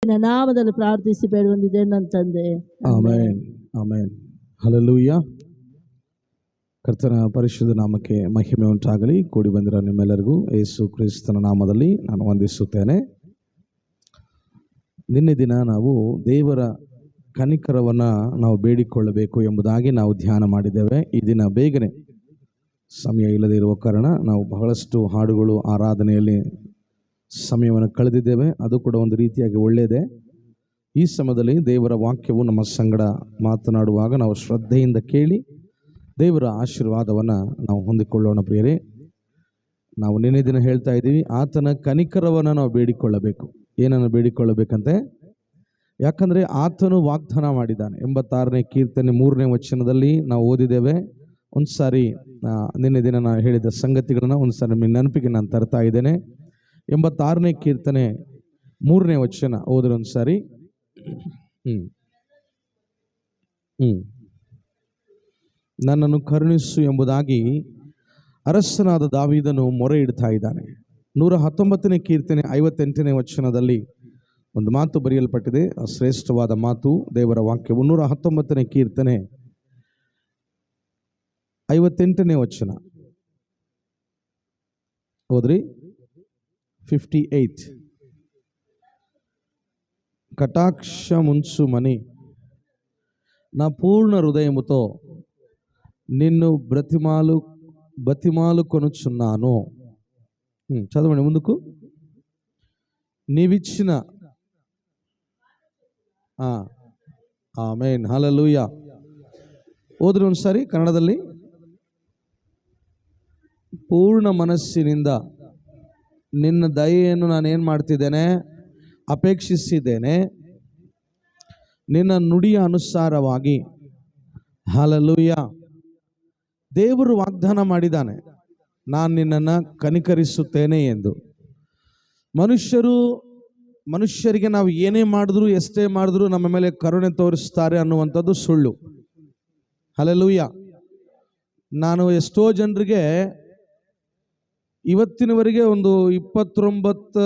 ನಿನ್ನ ನಾಮದಲ್ಲಿ ಪ್ರಾರ್ಥಿಸಿ ಬೇಡುವಂದಿದೆ ನನ್ನ ತಂದೆ. Amen amen. ಹಲ್ಲೆಲೂಯಾ. ಕರ್ತನ ಪರಿಶುದ್ಧ ನಾಮಕ್ಕೆ ಮಹಿಮೆ ಉಂಟಾಗಲಿ. ಕೂಡಿ ಬಂದಿರೋ ನಿಮ್ಮೆಲ್ಲರಿಗೂ ಯೇಸು ಕ್ರಿಸ್ತನ ನಾಮದಲ್ಲಿ ನಾನು ವಂದಿಸುತ್ತೇನೆ. ನಿನ್ನೆ ದಿನ ನಾವು ದೇವರ ಕನಿಕರವನ್ನು ನಾವು ಬೇಡಿಕೊಳ್ಳಬೇಕು ಎಂಬುದಾಗಿ ನಾವು ಧ್ಯಾನ ಮಾಡಿದ್ದೇವೆ. ಈ ದಿನ ಬೇಗನೆ ಸಮಯ ಇಲ್ಲದೆ ಇರುವ ಕಾರಣ ನಾವು ಬಹಳಷ್ಟು ಹಾಡುಗಳು ಆರಾಧನೆಯಲ್ಲಿ ಸಮಯವನ್ನು ಕಳೆದಿದ್ದೇವೆ. ಅದು ಕೂಡ ಒಂದು ರೀತಿಯಾಗಿ ಒಳ್ಳೆಯದೇ. ಈ ಸಮಯದಲ್ಲಿ ದೇವರ ವಾಕ್ಯವು ನಮ್ಮ ಸಂಗಡ ಮಾತನಾಡುವಾಗ ನಾವು ಶ್ರದ್ಧೆಯಿಂದ ಕೇಳಿ ದೇವರ ಆಶೀರ್ವಾದವನ್ನು ನಾವು ಹೊಂದಿಕೊಳ್ಳೋಣ. ಪ್ರಿಯರೇ, ನಾವು ನಿನ್ನೆ ದಿನ ಹೇಳ್ತಾ ಇದ್ದೀವಿ, ಆತನ ಕನಿಕರವನ್ನು ನಾವು ಬೇಡಿಕೊಳ್ಳಬೇಕು. ಏನನ್ನು ಬೇಡಿಕೊಳ್ಳಬೇಕಂತೆ? ಯಾಕಂದರೆ ಆತನು ವಾಗ್ದಾನ ಮಾಡಿದ್ದಾನೆ. 86ನೇ ಕೀರ್ತನೆ 3ನೇ ವಚನದಲ್ಲಿ ನಾವು ಓದಿದ್ದೇವೆ. ಒಂದು ಸಾರಿ ನಿನ್ನೆ ದಿನ ನಾನು ಹೇಳಿದ ಸಂಗತಿಗಳನ್ನು ಒಂದು ಸಾರಿ ನಿಮ್ಮ ನೆನಪಿಗೆ ನಾನು ತರ್ತಾ ಇದ್ದೇನೆ. 86ನೇ ಕೀರ್ತನೆ 3ನೇ ವಚನ ಓದ್ರೆ ಒಂದು ಸಾರಿ. ನನ್ನನ್ನು ಕರುಣಿಸು ಎಂಬುದಾಗಿ ಅರಸನಾದ ದಾವೀದನು ಮೊರೆ ಇಡ್ತಾ ಇದ್ದಾನೆ. 119ನೇ ಕೀರ್ತನೆ 58ನೇ ವಚನದಲ್ಲಿ ಒಂದು ಮಾತು ಬರೆಯಲ್ಪಟ್ಟಿದೆ, ಶ್ರೇಷ್ಠವಾದ ಮಾತು, ದೇವರ ವಾಕ್ಯವು. 119ನೇ ಕೀರ್ತನೆ 58ನೇ ವಚನ ಹೋದ್ರಿ. 58 కటాక్ష ముంచుమని నా పూర్ణ హృదయముతో నిన్ను బతిమాలు కొనుచున్నాను. చదవండి ముందుకు. నీవిచ్చిన ಆಮೆನ್ ಹಲ್ಲೆಲೂಯಾ. ಓದ್ರಿ ಒಂದ್ಸಾರಿ ಕನ್ನಡದಲ್ಲಿ. ಪೂರ್ಣ ಮನಸ್ಸಿನಿಂದ ನಿನ್ನ ದಯೆಯನ್ನು ನಾನೇನು ಮಾಡ್ತಿದ್ದೇನೆ? ಅಪೇಕ್ಷಿಸಿದ್ದೇನೆ. ನಿನ್ನ ನುಡಿಯ ಅನುಸಾರವಾಗಿ. ಹಲ್ಲೆಲೂಯಾ. ದೇವರು ವಾಗ್ದಾನ ಮಾಡಿದ್ದಾನೆ, ನಾನು ನಿನ್ನನ್ನು ಕನಿಕರಿಸುತ್ತೇನೆ ಎಂದು. ಮನುಷ್ಯರಿಗೆ ನಾವು ಏನೇ ಮಾಡಿದ್ರು ಎಷ್ಟೇ ಮಾಡಿದ್ರು ನಮ್ಮ ಮೇಲೆ ಕರುಣೆ ತೋರಿಸ್ತಾರೆ ಅನ್ನುವಂಥದ್ದು ಸುಳ್ಳು. ಹಲ್ಲೆಲೂಯಾ. ನಾನು ಎಷ್ಟೋ ಜನರಿಗೆ ಇವತ್ತಿನವರೆಗೆ ಒಂದು 29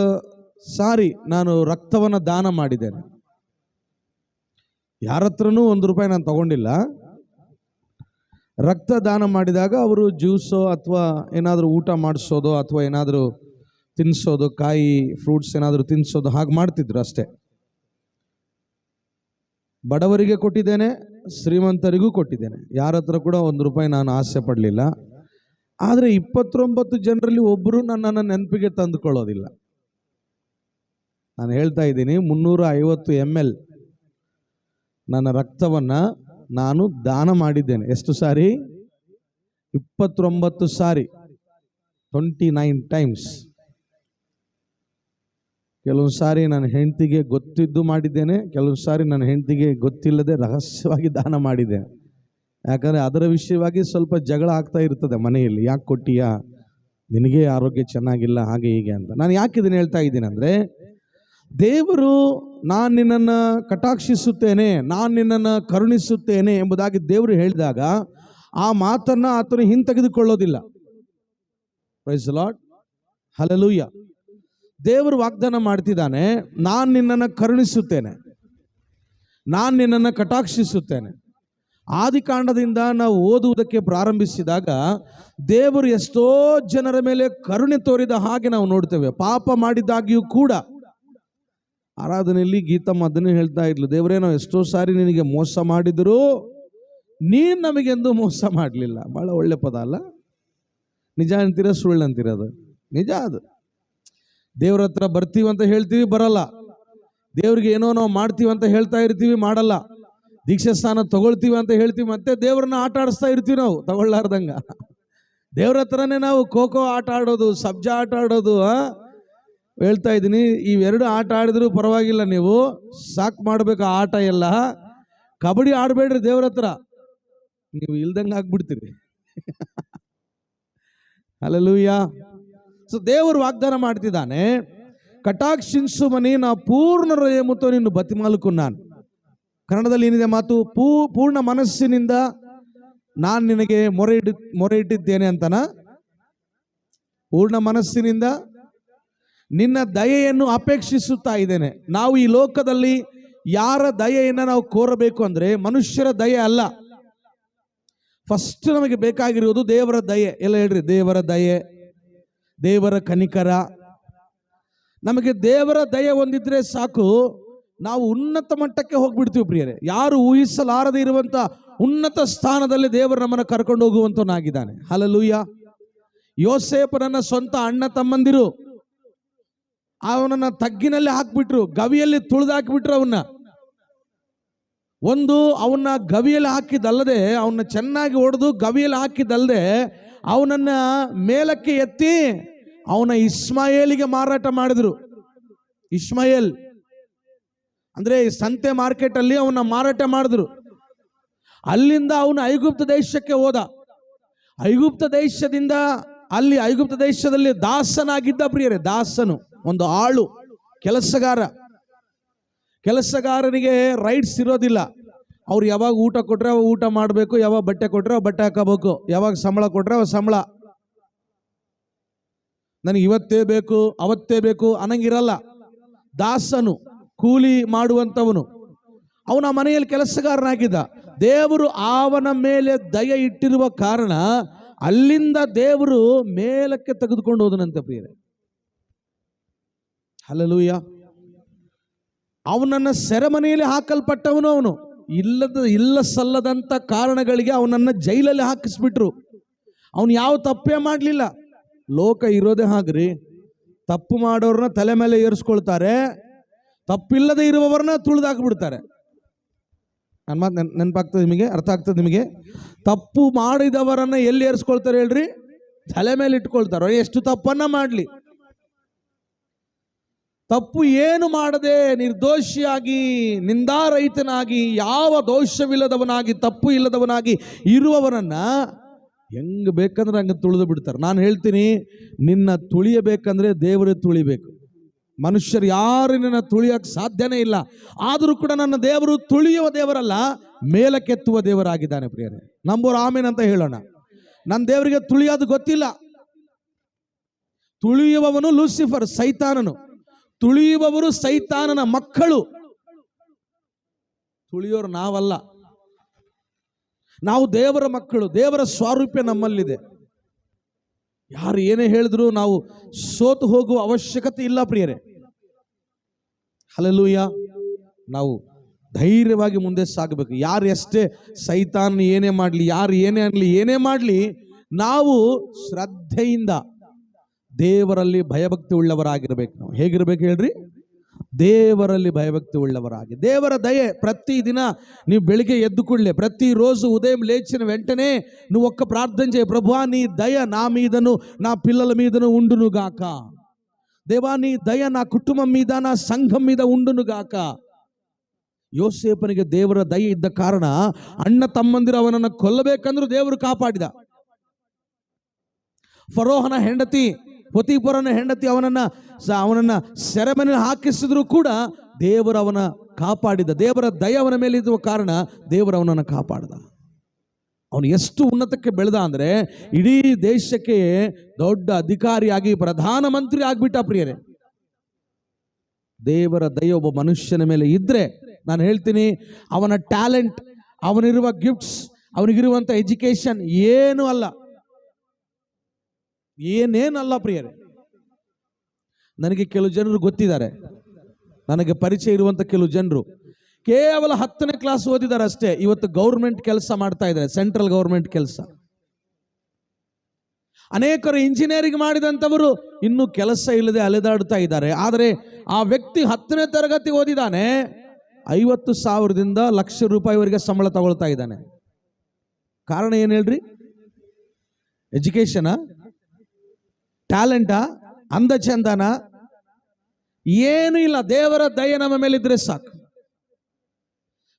ಸಾರಿ ನಾನು ರಕ್ತವನ್ನು ದಾನ ಮಾಡಿದ್ದೇನೆ. ಯಾರ ಹತ್ರನೂ ₹1 ನಾನು ತಗೊಂಡಿಲ್ಲ. ರಕ್ತ ದಾನ ಮಾಡಿದಾಗ ಅವರು ಜ್ಯೂಸೋ ಅಥವಾ ಏನಾದರೂ ಊಟ ಮಾಡಿಸೋದು ಅಥವಾ ಏನಾದರೂ ತಿನ್ನಿಸೋದು, ಕಾಯಿ ಫ್ರೂಟ್ಸ್ ಏನಾದರೂ ತಿನ್ನಿಸೋದು, ಹಾಗೆ ಮಾಡ್ತಿದ್ರು ಅಷ್ಟೇ. ಬಡವರಿಗೆ ಕೊಟ್ಟಿದ್ದೇನೆ, ಶ್ರೀಮಂತರಿಗೂ ಕೊಟ್ಟಿದ್ದೇನೆ. ಯಾರ ಹತ್ರ ಕೂಡ ₹1 ನಾನು ಆಸೆ ಪಡಲಿಲ್ಲ. ಆದರೆ 29 ಜನರಲ್ಲಿ ಒಬ್ಬರು ನನ್ನನ್ನು ನೆನಪಿಗೆ ತಂದುಕೊಳ್ಳೋದಿಲ್ಲ. ನಾನು ಹೇಳ್ತಾ ಇದ್ದೀನಿ, 350 ml ನನ್ನ ರಕ್ತವನ್ನು ನಾನು ದಾನ ಮಾಡಿದ್ದೇನೆ. ಎಷ್ಟು ಸಾರಿ? 29 ಸಾರಿ, 29 ಟೈಮ್ಸ್. ಕೆಲವೊಂದು ಸಾರಿ ನನ್ನ ಹೆಂಡತಿಗೆ ಗೊತ್ತಿದ್ದು ಮಾಡಿದ್ದೇನೆ, ಕೆಲವೊಂದು ಸಾರಿ ನನ್ನ ಹೆಂಡತಿಗೆ ಗೊತ್ತಿಲ್ಲದೆ ರಹಸ್ಯವಾಗಿ ದಾನ ಮಾಡಿದ್ದೇನೆ. ಯಾಕಂದರೆ ಅದರ ವಿಷಯವಾಗಿ ಸ್ವಲ್ಪ ಜಗಳ ಆಗ್ತಾ ಇರ್ತದೆ ಮನೆಯಲ್ಲಿ. ಯಾಕೆ ಕೊಟ್ಟಿಯಾ, ನಿನಗೆ ಆರೋಗ್ಯ ಚೆನ್ನಾಗಿಲ್ಲ, ಹಾಗೆ ಹೀಗೆ ಅಂತ. ನಾನು ಯಾಕೆ ಇದನ್ನು ಹೇಳ್ತಾ ಇದ್ದೀನಿ ಅಂದರೆ, ದೇವರು ನಾನು ನಿನ್ನನ್ನು ಕಟಾಕ್ಷಿಸುತ್ತೇನೆ, ನಾನು ನಿನ್ನನ್ನು ಕರುಣಿಸುತ್ತೇನೆ ಎಂಬುದಾಗಿ ದೇವರು ಹೇಳಿದಾಗ ಆ ಮಾತನ್ನು ಆತನು ಹಿಂತೆಗೆದುಕೊಳ್ಳೋದಿಲ್ಲ. Praise the Lord. ಹಲ್ಲೆಲೂಯಾ. ದೇವರು ವಾಗ್ದಾನ ಮಾಡ್ತಿದ್ದಾನೆ, ನಾನು ನಿನ್ನನ್ನು ಕರುಣಿಸುತ್ತೇನೆ, ನಾನು ನಿನ್ನನ್ನು ಕಟಾಕ್ಷಿಸುತ್ತೇನೆ. ಆದಿಕಾಂಡದಿಂದ ನಾವು ಓದುವುದಕ್ಕೆ ಪ್ರಾರಂಭಿಸಿದಾಗ ದೇವರು ಎಷ್ಟೋ ಜನರ ಮೇಲೆ ಕರುಣೆ ತೋರಿದ ಹಾಗೆ ನಾವು ನೋಡ್ತೇವೆ. ಪಾಪ ಮಾಡಿದಾಗಿಯೂ ಕೂಡ ಆರಾಧನೆಯಲ್ಲಿ ಗೀತಮ್ಮ ಅದನ್ನೇ ಹೇಳ್ತಾ ಇದ್ಲು, ದೇವರೇ ನಾವು ಎಷ್ಟೋ ಸಾರಿ ನಿನಗೆ ಮೋಸ ಮಾಡಿದ್ರು, ನೀನು ನಮಗೆಂದು ಮೋಸ ಮಾಡಲಿಲ್ಲ. ಭಾಳ ಒಳ್ಳೆ ಪದ ಅಲ್ಲ? ನಿಜ ಅಂತೀರ ಸುಳ್ಳು ಅಂತೀರದು? ನಿಜ. ಅದು ದೇವ್ರ ಹತ್ರ ಬರ್ತೀವಿ ಅಂತ ಹೇಳ್ತೀವಿ, ಬರಲ್ಲ. ದೇವ್ರಿಗೆ ಏನೋ ನಾವು ಮಾಡ್ತೀವಿ ಅಂತ ಹೇಳ್ತಾ ಇರ್ತೀವಿ, ಮಾಡಲ್ಲ. ದೀಕ್ಷಾ ಸ್ಥಾನ ತಗೊಳ್ತೀವಿ ಅಂತ ಹೇಳ್ತೀವಿ, ಮತ್ತೆ ದೇವ್ರನ್ನ ಆಟ ಆಡಿಸ್ತಾ ಇರ್ತೀವಿ ನಾವು ತಗೊಳ್ಳಾರ್ದಂಗ. ದೇವ್ರ ಹತ್ರನೇ ನಾವು ಖೋಖೋ ಆಟ ಆಡೋದು, ಸಬ್ಜಾ ಆಟ ಆಡೋದು. ಹೇಳ್ತಾ ಇದ್ದೀನಿ, ಇವೆರಡು ಆಟ ಆಡಿದ್ರು ಪರವಾಗಿಲ್ಲ, ನೀವು ಸಾಕು ಮಾಡಬೇಕು ಆ ಆಟ ಎಲ್ಲ. ಕಬಡ್ಡಿ ಆಡಬೇಡ್ರಿ ದೇವ್ರ ಹತ್ರ, ನೀವು ಇಲ್ದಂಗೆ ಆಗ್ಬಿಡ್ತೀರಿ. ಹಲ್ಲೆಲೂಯಾ. ಸೊ ದೇವರು ವಾಗ್ದಾನ ಮಾಡ್ತಿದ್ದಾನೆ, ಕಟಾಕ್ಷಿಸುಮನಿ ನಾ ಪೂರ್ಣ ಹೃದಯముతో ನಿನ್ನು ಬತಿಮಾಲುకున్నాను. ಕನ್ನಡದಲ್ಲಿ ಏನಿದೆ ಮಾತು? ಪೂರ್ಣ ಮನಸ್ಸಿನಿಂದ ನಾನು ನಿನಗೆ ಮೊರೆ ಇಟ್ಟಿದ್ದೇನೆ ಅಂತನ. ಪೂರ್ಣ ಮನಸ್ಸಿನಿಂದ ನಿನ್ನ ದಯೆಯನ್ನು ಅಪೇಕ್ಷಿಸುತ್ತಾ ಇದ್ದೇನೆ. ನಾವು ಈ ಲೋಕದಲ್ಲಿ ಯಾರ ದಯೆಯನ್ನು ನಾವು ಕೋರಬೇಕು ಅಂದರೆ ಮನುಷ್ಯರ ದಯೆ ಅಲ್ಲ. ಫಸ್ಟ್ ನಮಗೆ ಬೇಕಾಗಿರುವುದು ದೇವರ ದಯೆ. ಎಲ್ಲ ಹೇಳ್ರಿ, ದೇವರ ದಯೆ, ದೇವರ ಕನಿಕರ. ನಮಗೆ ದೇವರ ದಯೆ ಹೊಂದಿದ್ರೆ ಸಾಕು, ನಾವು ಉನ್ನತ ಮಟ್ಟಕ್ಕೆ ಹೋಗ್ಬಿಡ್ತೀವಿ ಪ್ರಿಯರೇ. ಯಾರು ಊಹಿಸಲಾರದೆ ಇರುವಂತ ಉನ್ನತ ಸ್ಥಾನದಲ್ಲಿ ದೇವರು ನಮ್ಮನ್ನು ಕರ್ಕೊಂಡು ಹೋಗುವಂತನಾಗಿದ್ದಾನೆ. ಹಲ್ಲೆಲೂಯಾ. ಯೋಸೇಫನನ್ನ ಸ್ವಂತ ಅಣ್ಣ ತಮ್ಮಂದಿರು ಅವನನ್ನ ತಗ್ಗಿನಲ್ಲಿ ಹಾಕ್ಬಿಟ್ರು, ಗವಿಯಲ್ಲಿ ತುಳಿದಾಕ್ಬಿಟ್ರು. ಅವನ್ನ ಗವಿಯಲ್ಲಿ ಹಾಕಿದ್ದಲ್ಲದೆ, ಅವನ್ನ ಚೆನ್ನಾಗಿ ಹೊಡೆದು ಗವಿಯಲ್ಲಿ ಹಾಕಿದ್ದಲ್ಲದೆ ಅವನನ್ನ ಮೇಲಕ್ಕೆ ಎತ್ತಿ ಅವನ ಇಸ್ಮಾಯೇಲಿಗೆ ಮಾರಾಟ ಮಾಡಿದ್ರು. ಇಸ್ಮಾಯೇಲ್ ಅಂದ್ರೆ ಸಂತೆ ಮಾರ್ಕೆಟ್ ಅಲ್ಲಿ ಅವನ ಮಾರಾಟ ಮಾಡಿದ್ರು. ಅಲ್ಲಿಂದ ಅವನು ಐಗುಪ್ತ ದೇಶಕ್ಕೆ ಹೋದ. ಐಗುಪ್ತ ದೇಶದಿಂದ ಐಗುಪ್ತ ದೇಶದಲ್ಲಿ ದಾಸನಾಗಿದ್ದ ಪ್ರಿಯರೇ. ದಾಸನು ಒಂದು ಆಳು, ಕೆಲಸಗಾರನಿಗೆ ರೈಟ್ಸ್ ಇರೋದಿಲ್ಲ. ಅವ್ರು ಯಾವಾಗ ಊಟ ಕೊಟ್ರೆ ಅವಾಗ ಊಟ ಮಾಡಬೇಕು, ಯಾವಾಗ ಬಟ್ಟೆ ಕೊಟ್ರೆ ಅವಾಗ ಬಟ್ಟೆ ಹಾಕಬೇಕು, ಯಾವಾಗ ಸಂಬಳ ಕೊಟ್ರೆ ಅವಾಗ ಸಂಬಳ. ನನಗೆ ಇವತ್ತೇ ಬೇಕು ಅವತ್ತೇ ಬೇಕು ಅನ್ನಂಗಿರಲ್ಲ. ದಾಸನು, ಕೂಲಿ ಮಾಡುವಂಥವನು, ಅವನ ಮನೆಯಲ್ಲಿ ಕೆಲಸಗಾರನಾಗಿದ್ದ. ದೇವರು ಅವನ ಮೇಲೆ ದಯೆ ಇಟ್ಟಿರುವ ಕಾರಣ ಅಲ್ಲಿಂದ ದೇವರು ಮೇಲಕ್ಕೆ ತೆಗೆದುಕೊಂಡು ಹೋದನಂತೆ ಪ್ರಿಯರೇ. ಹಲ್ಲೆಲೂಯಾ. ಅವನನ್ನ ಸೆರೆಮನೆಯಲ್ಲಿ ಹಾಕಲ್ಪಟ್ಟವನು. ಅವನು ಇಲ್ಲ ಸಲ್ಲದಂತ ಕಾರಣಗಳಿಗೆ ಅವನನ್ನ ಜೈಲಲ್ಲಿ ಹಾಕಿಸ್ಬಿಟ್ರು. ಅವನು ಯಾವ ತಪ್ಪೇ ಮಾಡಲಿಲ್ಲ. ಲೋಕ ಇರೋದೇ ಹಾಗ್ರಿ, ತಪ್ಪು ಮಾಡೋರನ್ನ ತಲೆ ಮೇಲೆ ಏರಿಸ್ಕೊಳ್ತಾರೆ, ತಪ್ಪಿಲ್ಲದೆ ಇರುವವರನ್ನ ತುಳಿದಾಕ್ಬಿಡ್ತಾರೆ. ನನ್ನ ಮಾತು ನೆನಪಾಗ್ತದೆ ನಿಮಗೆ, ಅರ್ಥ ಆಗ್ತದೆ ನಿಮಗೆ? ತಪ್ಪು ಮಾಡಿದವರನ್ನ ಎಲ್ಲಿ ಏರಿಸ್ಕೊಳ್ತಾರೆ ಹೇಳ್ರಿ? ತಲೆ ಮೇಲೆ ಇಟ್ಕೊಳ್ತಾರೆ. ಎಷ್ಟು ತಪ್ಪನ್ನ ಮಾಡಲಿ, ತಪ್ಪು ಏನು ಮಾಡದೆ ನಿರ್ದೋಷಿಯಾಗಿ ನಿಂದಾರಹಿತನಾಗಿ ಯಾವ ದೋಷವಿಲ್ಲದವನಾಗಿ ತಪ್ಪು ಇಲ್ಲದವನಾಗಿ ಇರುವವರನ್ನ ಹೆಂಗ್ ಬೇಕಂದ್ರೆ ಹಂಗೆ ತುಳಿದು ಬಿಡ್ತಾರೆ. ನಾನು ಹೇಳ್ತೀನಿ, ನಿನ್ನ ತುಳಿಯಬೇಕಂದ್ರೆ ದೇವರೇ ತುಳಿಬೇಕು. ಮನುಷ್ಯರು ಯಾರು ನಿನ್ನ ತುಳಿಯಕ್ಕೆ ಸಾಧ್ಯನೇ ಇಲ್ಲ. ಆದರೂ ಕೂಡ ನನ್ನ ದೇವರು ತುಳಿಯುವ ದೇವರಲ್ಲ, ಮೇಲಕ್ಕೆತ್ತುವ ದೇವರಾಗಿದ್ದಾನೆ ಪ್ರಿಯರೇ. ನಂಬೋರು ಆಮೇನ್ ಅಂತ ಹೇಳೋಣ. ನನ್ನ ದೇವರಿಗೆ ತುಳಿಯೋದು ಗೊತ್ತಿಲ್ಲ. ತುಳಿಯುವವನು ಲೂಸಿಫರ್, ಸೈತಾನನು. ತುಳಿಯುವವರು ಸೈತಾನನ ಮಕ್ಕಳು. ತುಳಿಯೋರು ನಾವಲ್ಲ, ನಾವು ದೇವರ ಮಕ್ಕಳು. ದೇವರ ಸ್ವಾರೂಪ್ಯ ನಮ್ಮಲ್ಲಿದೆ. ಯಾರು ಏನೇ ಹೇಳಿದ್ರು ನಾವು ಸೋತು ಹೋಗುವ ಅವಶ್ಯಕತೆ ಇಲ್ಲ ಪ್ರಿಯರೇ. ಹಲ್ಲೆಲೂಯಾ. ನಾವು ಧೈರ್ಯವಾಗಿ ಮುಂದೆ ಸಾಗಬೇಕು. ಯಾರು ಎಷ್ಟೇ ಸೈತಾನ ಏನೇ ಮಾಡಲಿ, ಯಾರು ಏನೇ ಅನ್ನಲಿ, ಏನೇ ಮಾಡಲಿ, ನಾವು ಶ್ರದ್ಧೆಯಿಂದ ದೇವರಲ್ಲಿ ಭಯಭಕ್ತಿ ಉಳ್ಳವರಾಗಿರ್ಬೇಕು. ನಾವು ಹೇಗಿರ್ಬೇಕು ಹೇಳ್ರಿ? ದೇವರಲ್ಲಿ ಭಯಭಕ್ತಿ ಉಳ್ಳವರಾಗಿ. ದೇವರ ದಯೆ ಪ್ರತಿದಿನ ನೀವು ಬೆಳಿಗ್ಗೆ ఎద్దు కూడలే ప్రతిరోజు ఉదయం లేచిన వెంటనే నువ్వు ఒక్క ప్రార్థన చేయి. ప్రభువా నీ దయ నా మీదను నా పిల్లల మీదను ఉండును గాక. దేవా నీ దయ నా కుటుంబం మీద నా సంఘం మీద ఉండును గాక. ಯೋಸೇಫನಿಗೆ ದೇವರ ದಯೆ ಇದ್ದ ಕಾರಣ ಅಣ್ಣ ತಮ್ಮಂದಿರು ಅವನನ್ನು ಕೊಲ್ಲಬೇಕಂದ್ರೂ ದೇವರು ಕಾಪಾಡಿದ. ಫರೋಹನ ಹೆಂಡತಿ, ಪೊತೀಫರನ ಹೆಂಡತಿ ಅವನನ್ನ ಸೆರೆಮನೆಯಲ್ಲಿ ಹಾಕಿಸಿದ್ರು ಕೂಡ ದೇವರು ಅವನ ಕಾಪಾಡಿದ. ದೇವರ ದಯೆ ಅವನ ಮೇಲೆ ಇರುವ ಕಾರಣ ದೇವರು ಅವನನ್ನು ಕಾಪಾಡಿದ. ಅವನು ಎಷ್ಟು ಉನ್ನತಕ್ಕೆ ಬೆಳೆದ ಅಂದ್ರೆ ಇಡೀ ದೇಶಕ್ಕೆ ದೊಡ್ಡ ಅಧಿಕಾರಿಯಾಗಿ ಪ್ರಧಾನಮಂತ್ರಿ ಆಗ್ಬಿಟ್ಟ ಪ್ರಿಯರೇ. ದೇವರ ದಯೆ ಒಬ್ಬ ಮನುಷ್ಯನ ಮೇಲೆ ಇದ್ರೆ, ನಾನು ಹೇಳ್ತೀನಿ, ಅವನ ಟ್ಯಾಲೆಂಟ್, ಅವನಿರುವ ಗಿಫ್ಟ್ಸ್, ಅವನಿಗಿರುವಂತ ಎಜುಕೇಶನ್ ಏನು ಅಲ್ಲ, ಏನೇನಲ್ಲ ಪ್ರಿಯರೇ. ನನಗೆ ಕೆಲವು ಜನರು ಗೊತ್ತಿದ್ದಾರೆ, ನನಗೆ ಪರಿಚಯ ಇರುವಂತ ಕೆಲವು ಜನರು ಕೇವಲ 10ನೇ ಕ್ಲಾಸ್ ಓದಿದ್ದಾರೆ ಅಷ್ಟೇ. ಇವತ್ತು ಗೌರ್ಮೆಂಟ್ ಕೆಲಸ ಮಾಡ್ತಾ ಇದ್ದಾರೆ, ಸೆಂಟ್ರಲ್ ಗೌರ್ಮೆಂಟ್ ಕೆಲಸ. ಅನೇಕರು ಇಂಜಿನಿಯರಿಂಗ್ ಮಾಡಿದಂಥವರು ಇನ್ನೂ ಕೆಲಸ ಇಲ್ಲದೆ ಅಲೆದಾಡ್ತಾ ಇದ್ದಾರೆ. ಆದರೆ ಆ ವ್ಯಕ್ತಿ 10ನೇ ತರಗತಿ ಓದಿದ್ದಾನೆ, 50,000ದಿಂದ ₹1,00,000ವರೆಗೆ ಸಂಬಳ ತಗೊಳ್ತಾ ಇದ್ದಾನೆ. ಕಾರಣ ಏನು ಹೇಳ್ರಿ? ಎಜುಕೇಶನಾ, ಟ್ಯಾಲೆಂಟಾ, ಅಂದ ಚಂದನ? ಏನು ಇಲ್ಲ. ದೇವರ ದಯೆ ನಮ್ಮ ಮೇಲೆ ಇದ್ರೆ ಸಾಕು.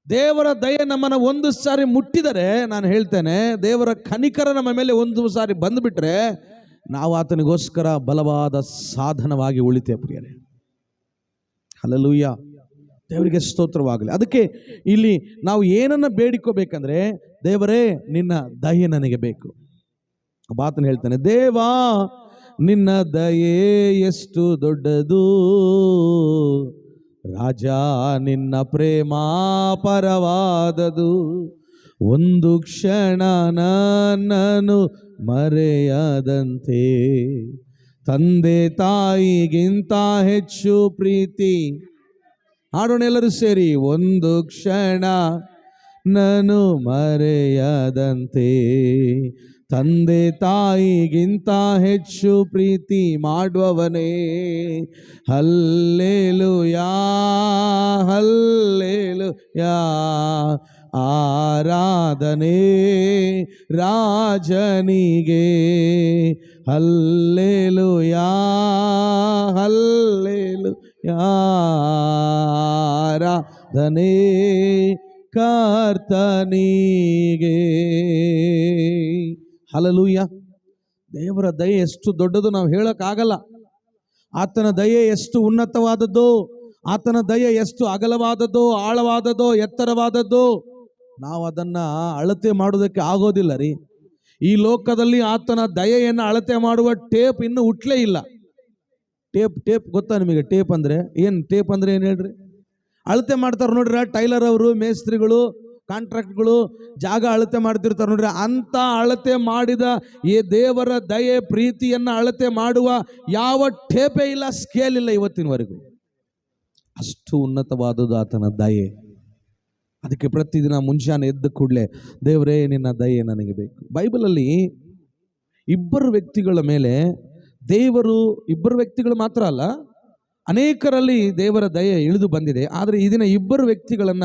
ದೇವರ ದಯೆ ನಮ್ಮನ್ನು ಒಂದು ಸಾರಿ ಮುಟ್ಟಿದರೆ, ನಾನು ಹೇಳ್ತೇನೆ, ದೇವರ ಕನಿಕರ ನಮ್ಮ ಮೇಲೆ ಒಂದು ಸಾರಿ ಬಂದುಬಿಟ್ರೆ ನಾವು ಆತನಿಗೋಸ್ಕರ ಬಲವಾದ ಸಾಧನವಾಗಿ ಉಳಿತೇವೆ ಪ್ರಿಯರೇ. ಹಲ್ಲೆಲೂಯಾ. ದೇವರಿಗೆ ಸ್ತೋತ್ರವಾಗಲಿ. ಅದಕ್ಕೆ ಇಲ್ಲಿ ನಾವು ಏನನ್ನ ಬೇಡಿಕೋಬೇಕಂದ್ರೆ, ದೇವರೇ ನಿನ್ನ ದಯೆ ನನಗೆ ಬೇಕು. ಬಾತನ ಹೇಳ್ತಾನೆ, ದೇವಾ ನಿನ್ನ ದಯೆ ಎಷ್ಟು ದೊಡ್ಡದು, ರಾಜ ನಿನ್ನ ಪ್ರೇಮ ಪರವಾದದು. ಒಂದು ಕ್ಷಣ ನನ್ನನ್ನು ಮರೆಯದಂತೆ, ತಂದೆ ತಾಯಿಗಿಂತ ಹೆಚ್ಚು ಪ್ರೀತಿ. ಹಾಡೋಣ ಎಲ್ಲರೂ ಸೇರಿ. ಒಂದು ಕ್ಷಣ ನಾನು ಮರೆಯದಂತೆ, ತಂದೆ ತಾಯಿಗಿಂತ ಹೆಚ್ಚು ಪ್ರೀತಿ ಮಾಡುವವನೇ. ಹಲ್ಲೆಲೂಯಾ ಹಲ್ಲೆಲೂಯಾ, ಆರಾಧನೆ ರಾಜನಿಗೆ. ಹಲ್ಲೆಲೂಯಾ ಹಲ್ಲೆಲೂಯಾ, ಆರಾಧನೆ ಕರ್ತನಿಗೆ. ಹಲ್ಲೆಲೂಯಾ. ದೇವರ ದಯೆ ಎಷ್ಟು ದೊಡ್ಡದು ನಾವು ಹೇಳಕ್ಕಾಗಲ್ಲ. ಆತನ ದಯೆ ಎಷ್ಟು ಉನ್ನತವಾದದ್ದು, ಆತನ ದಯೆ ಎಷ್ಟು ಅಗಲವಾದದ್ದು, ಆಳವಾದದ್ದು, ಎತ್ತರವಾದದ್ದು. ನಾವು ಅದನ್ನ ಅಳತೆ ಮಾಡೋದಕ್ಕೆ ಆಗೋದಿಲ್ಲ ರೀ. ಈ ಲೋಕದಲ್ಲಿ ಆತನ ದಯೆಯನ್ನು ಅಳತೆ ಮಾಡುವ ಟೇಪ್ ಇನ್ನು ಹುಟ್ಲೇ ಇಲ್ಲ. ಟೇಪ್ ಗೊತ್ತಾ ನಿಮಗೆ? ಟೇಪ್ ಅಂದ್ರೆ ಏನು? ಟೇಪ್ ಅಂದ್ರೆ ಏನು ಹೇಳ್ರಿ? ಅಳತೆ ಮಾಡ್ತಾರೆ ನೋಡ್ರಿ, ಟೈಲರ್ ಅವರು, ಮೇಸ್ತ್ರಿಗಳು, ಕಾಂಟ್ರಾಕ್ಟ್ಗಳು ಜಾಗ ಅಳತೆ ಮಾಡ್ತಿರ್ತಾರೆ ನೋಡ್ರಿ. ಅಂತ ಅಳತೆ ಮಾಡಿದ ಈ ದೇವರ ದಯೆ ಪ್ರೀತಿಯನ್ನ ಅಳತೆ ಮಾಡುವ ಯಾವ ಟೇಪೇ ಇಲ್ಲ, ಸ್ಕೇಲ್ ಇಲ್ಲ ಇವತ್ತಿನವರೆಗೂ. ಅಷ್ಟು ಉನ್ನತವಾದದ್ದು ಆತನ ದಯೆ. ಅದಕ್ಕೆ ಪ್ರತಿದಿನ ಮುಂಜಾನೆ ಎದ್ದ ಕೂಡಲೇ ದೇವರೇ ನಿನ್ನ ದಯೆ ನನಗೆ ಬೇಕು. ಬೈಬಲಲ್ಲಿ ಇಬ್ಬರು ವ್ಯಕ್ತಿಗಳ ಮೇಲೆ ದೇವರು, ಇಬ್ಬರು ವ್ಯಕ್ತಿಗಳು ಮಾತ್ರ ಅಲ್ಲ, ಅನೇಕರಲ್ಲಿ ದೇವರ ದಯೆ ಇಳಿದು ಬಂದಿದೆ. ಆದರೆ ಈ ದಿನ ಇಬ್ಬರು ವ್ಯಕ್ತಿಗಳನ್ನ,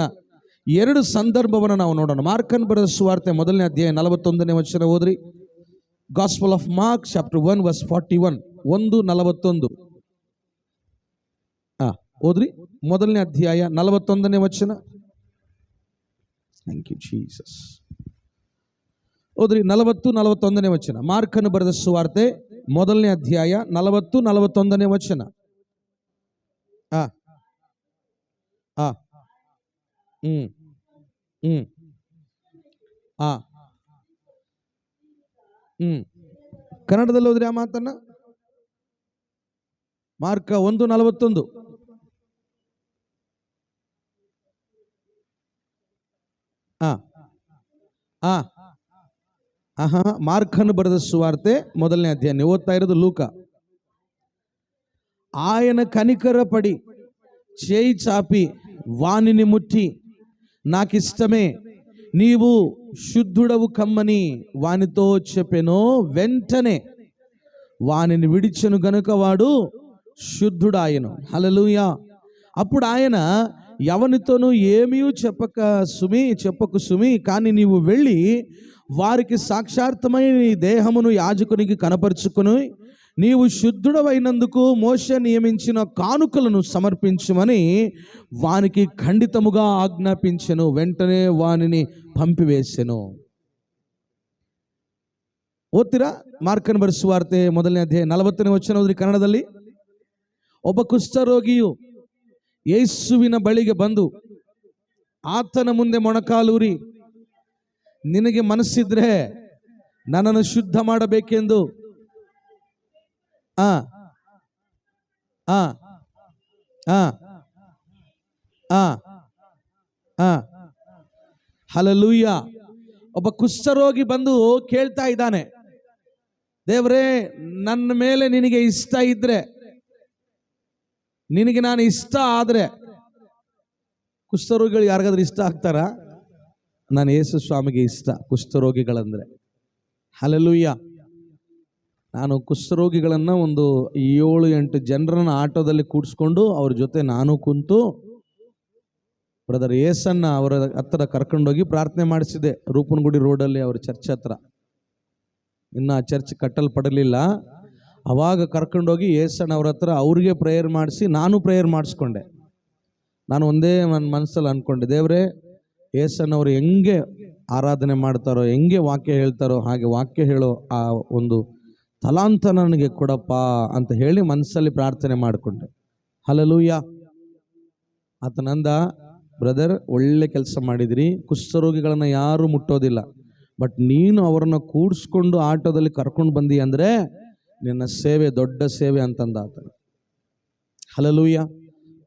ಎರಡು ಸಂದರ್ಭವನ್ನು ನಾವು ನೋಡೋಣ. ಮಾರ್ಕನ್ ಬರೆದ ಸುವಾರ್ತೆ 1ನೇ ಅಧ್ಯಾಯ 41ನೇ ವಚನ ಓದ್ರಿ. Gospel of Mark chapter 1 verse 41, 1:41 ಓದ್ರಿ. 1ನೇ ಅಧ್ಯಾಯ 41ನೇ ವಚನ. Thank you Jesus. ಓದ್ರಿ 40-41ನೇ ವಚನ. ಮಾರ್ಕನ್ ಬರೆದ ಸುವಾರ್ತೆ 1ನೇ ಅಧ್ಯಾಯ 40-41ನೇ ವಚನ. ಕನ್ನಡದಲ್ಲಿ ಹೋದ್ರಿ ಆ ಮಾತನ್ನ. ಮಾರ್ಕ 1:41. ಮಾರ್ಕನ್ ಬರೆದ ಸುವಾರ್ತೆ 1ನೇ ಅಧ್ಯಾಯ. ನೀವು ಓದ್ತಾ ಇರೋದು ಲೂಕ. ఆయన కనికర పడి చేయి చాపి వానిని ముట్టి నాకిష్టమే నీవు శుద్ధుడవు కమ్మని వానితో చెప్పెను. వెంటనే వానిని విడిచెను గనుక వాడు శుద్ధుడాయను. హల్లెలూయా. అప్పుడు ఆయన ఎవనితోనూ ఏమీ చెప్పకు సుమి, కానీ నీవు వెళ్ళి వారికి సాక్షార్థమై నీ దేహమును యాజకునికి కనపరుచుకుని నీవు శుద్ధుడవైనందుకు మోషే నియమించిన కానుకలను సమర్పించమని వానికి ఖండితముగా ఆజ్ఞాపించెను. వెంటనే వానిని పంపివేసెను. ಓದ್ತೀರಾ? ಮಾರ್ಕನ್ ಬರೆದ ಸುವಾರ್ತೆ 1ನೇ ಅಧ್ಯಾಯ 40ನೇ ವಚನ ಓದ್ರಿ ಕನ್ನಡದಲ್ಲಿ. ಒಬ್ಬ ಕುಷ್ಠರೋಗಿಯು ಯೇಸುವಿನ ಬಳಿಗೆ ಬಂದು ಆತನ ಮುಂದೆ ಮೊಣಕಾಲೂರಿ, ನಿನಗೆ ಮನಸ್ಸಿದ್ರೆ ನನ್ನನ್ನು ಶುದ್ಧ ಮಾಡಬೇಕೆಂದು ಹಲ್ಲೆಲೂಯಾ. ಒಬ್ಬ ಕುಷ್ಠರೋಗಿ ಬಂದು ಕೇಳ್ತಾ ಇದ್ದಾನೆ, ದೇವರೇ ನನ್ನ ಮೇಲೆ ನಿನಗೆ ಇಷ್ಟ ಇದ್ರೆ, ನಿನಗೆ ನಾನು ಇಷ್ಟ ಆದ್ರೆ. ಕುಷ್ಠರೋಗಿಗಳು ಯಾರಿಗಾದ್ರೂ ಇಷ್ಟ ಆಗ್ತಾರ? ನಾನು ಯೇಸು ಸ್ವಾಮಿಗೆ ಇಷ್ಟ ಕುಷ್ಠರೋಗಿಗಳಂದ್ರೆ. ಹಲ್ಲೆಲೂಯಾ. ನಾನು ಕುಷ್ಠರೋಗಿಗಳನ್ನು ಒಂದು 7-8 ಜನರನ್ನ ಆಟೋದಲ್ಲಿ ಕೂಡಿಸ್ಕೊಂಡು ಅವ್ರ ಜೊತೆ ನಾನು ಕುಂತು ಬ್ರದರ್ ಯೇಸನ್ನ ಅವರ ಹತ್ರ ಕರ್ಕೊಂಡೋಗಿ ಪ್ರಾರ್ಥನೆ ಮಾಡಿಸಿದೆ. ರೂಪನಗುಡಿ ರೋಡಲ್ಲಿ ಅವ್ರ ಚರ್ಚ್ ಹತ್ರ. ಇನ್ನು ಆ ಚರ್ಚ್ ಕಟ್ಟಲ್ಪಡಲಿಲ್ಲ. ಅವಾಗ ಕರ್ಕೊಂಡೋಗಿ ಯೇಸನ್ನ ಅವ್ರ ಹತ್ರ ಅವ್ರಿಗೆ ಪ್ರೇಯರ್ ಮಾಡಿಸಿ ನಾನು ಪ್ರೇಯರ್ ಮಾಡಿಸ್ಕೊಂಡೆ. ನಾನು ಒಂದೇ ನನ್ನ ಮನಸ್ಸಲ್ಲಿ ಅಂದ್ಕೊಂಡೆ, ದೇವರೇ ಯೇಸನ್ನವರು ಹೆಂಗೆ ಆರಾಧನೆ ಮಾಡ್ತಾರೋ, ಹೆಂಗೆ ವಾಕ್ಯ ಹೇಳ್ತಾರೋ ಹಾಗೆ ವಾಕ್ಯ ಹೇಳೋ ಆ ಒಂದು ತಲಾಂತ ನನಗೆ ಕೊಡಪ್ಪ ಅಂತ ಹೇಳಿ ಮನಸ್ಸಲ್ಲಿ ಪ್ರಾರ್ಥನೆ ಮಾಡಿಕೊಂಡೆ. ಹಲ್ಲೆಲೂಯಾ. ಆತನಂದ, ಬ್ರದರ್ ಒಳ್ಳೆ ಕೆಲಸ ಮಾಡಿದಿರಿ, ಕುಷ್ಠರೋಗಿಗಳನ್ನ ಯಾರು ಮುಟ್ಟೋದಿಲ್ಲ, ಬಟ್ ನೀನು ಅವರನ್ನು ಕೂಡಿಸ್ಕೊಂಡು ಆಟೋದಲ್ಲಿ ಕರ್ಕೊಂಡು ಬಂದಿ ಅಂದರೆ ನಿನ್ನ ಸೇವೆ ದೊಡ್ಡ ಸೇವೆ ಅಂತಂದ ಆತ. ಹಲ್ಲೆಲೂಯಾ.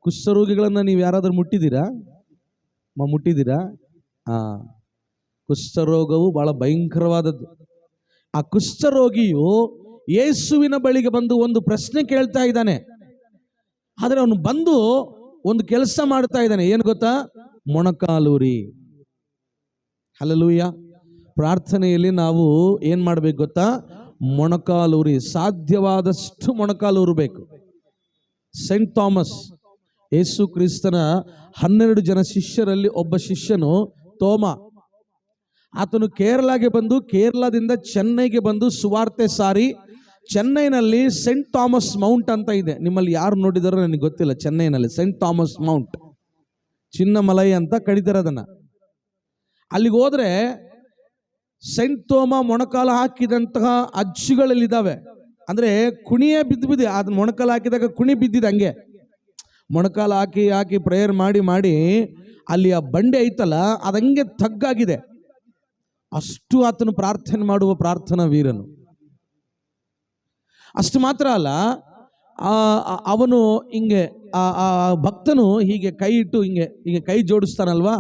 ಕುಷ್ಠರೋಗಿಗಳನ್ನು ನೀವು ಯಾರಾದರೂ ಮುಟ್ಟಿದ್ದೀರಾ? ಮುಟ್ಟಿದ್ದೀರಾ? ಕುಷ್ಠರೋಗವು ಬಹಳ ಭಯಂಕರವಾದದ್ದು. ಆ ಕುಷ್ಠರೋಗಿಯು ಯೇಸುವಿನ ಬಳಿಗೆ ಬಂದು ಒಂದು ಪ್ರಶ್ನೆ ಕೇಳ್ತಾ ಇದ್ದಾನೆ. ಆದರೆ ಅವನು ಬಂದು ಒಂದು ಕೆಲಸ ಮಾಡ್ತಾ ಇದ್ದಾನೆ. ಏನು ಗೊತ್ತಾ? ಮೊಣಕಾಲೂರಿ. ಹಲ್ಲೆಲೂಯಾ. ಪ್ರಾರ್ಥನೆಯಲ್ಲಿ ನಾವು ಏನು ಮಾಡಬೇಕು ಗೊತ್ತಾ? ಮೊಣಕಾಲೂರಿ, ಸಾಧ್ಯವಾದಷ್ಟು ಮೊಣಕಾಲೂರಬೇಕು. ಸೈಂಟ್ ಥಾಮಸ್, ಯೇಸು ಕ್ರಿಸ್ತನ 12 ಜನ ಶಿಷ್ಯರಲ್ಲಿ ಒಬ್ಬ ಶಿಷ್ಯನು ತೋಮ. ಆತನು ಕೇರಳಗೆ ಬಂದು, ಕೇರಳದಿಂದ ಚೆನ್ನೈಗೆ ಬಂದು ಸುವಾರ್ತೆ ಸಾರಿ, ಚೆನ್ನೈನಲ್ಲಿ ಸೆಂಟ್ ಥಾಮಸ್ ಮೌಂಟ್ ಅಂತ ಇದೆ. ನಿಮ್ಮಲ್ಲಿ ಯಾರು ನೋಡಿದಾರೋ ನನಗೆ ಗೊತ್ತಿಲ್ಲ. ಚೆನ್ನೈನಲ್ಲಿ ಸೆಂಟ್ ಥಾಮಸ್ ಮೌಂಟ್, ಚಿನ್ನಮಲೈ ಅಂತ ಕರೀತಾರೆ ಅದನ್ನ. ಅಲ್ಲಿಗೆ ಹೋದ್ರೆ ಸೆಂಟ್ ಥೋಮ ಮೊಣಕಾಲು ಹಾಕಿದಂತಹ ಅಜ್ಜಿಗಳಲ್ಲಿದ್ದಾವೆ. ಅಂದ್ರೆ ಕುಣಿಯೇ ಬಿದ್ದು ಅದನ್ನ ಮೊಣಕಾಲು ಹಾಕಿದಾಗ ಕುಣಿ ಬಿದ್ದಿದೆ. ಹಂಗೆ ಮೊಣಕಾಲು ಹಾಕಿ ಹಾಕಿ ಪ್ರೇಯರ್ ಮಾಡಿ ಮಾಡಿ ಅಲ್ಲಿ ಆ ಬಂಡೆ ಐತಲ್ಲ, ಅದಂಗೆ ತಗ್ಗಾಗಿದೆ. ಅಷ್ಟು ಆತನು ಪ್ರಾರ್ಥನೆ ಮಾಡುವ ಪ್ರಾರ್ಥನಾ ವೀರನು. ಅಷ್ಟು ಮಾತ್ರ ಅಲ್ಲ, ಅವನು ಹಿಂಗೆ ಆ ಭಕ್ತನು ಹೀಗೆ ಕೈ ಇಟ್ಟು ಹಿಂಗೆ ಕೈ ಜೋಡಿಸ್ತಾನಲ್ವಾ,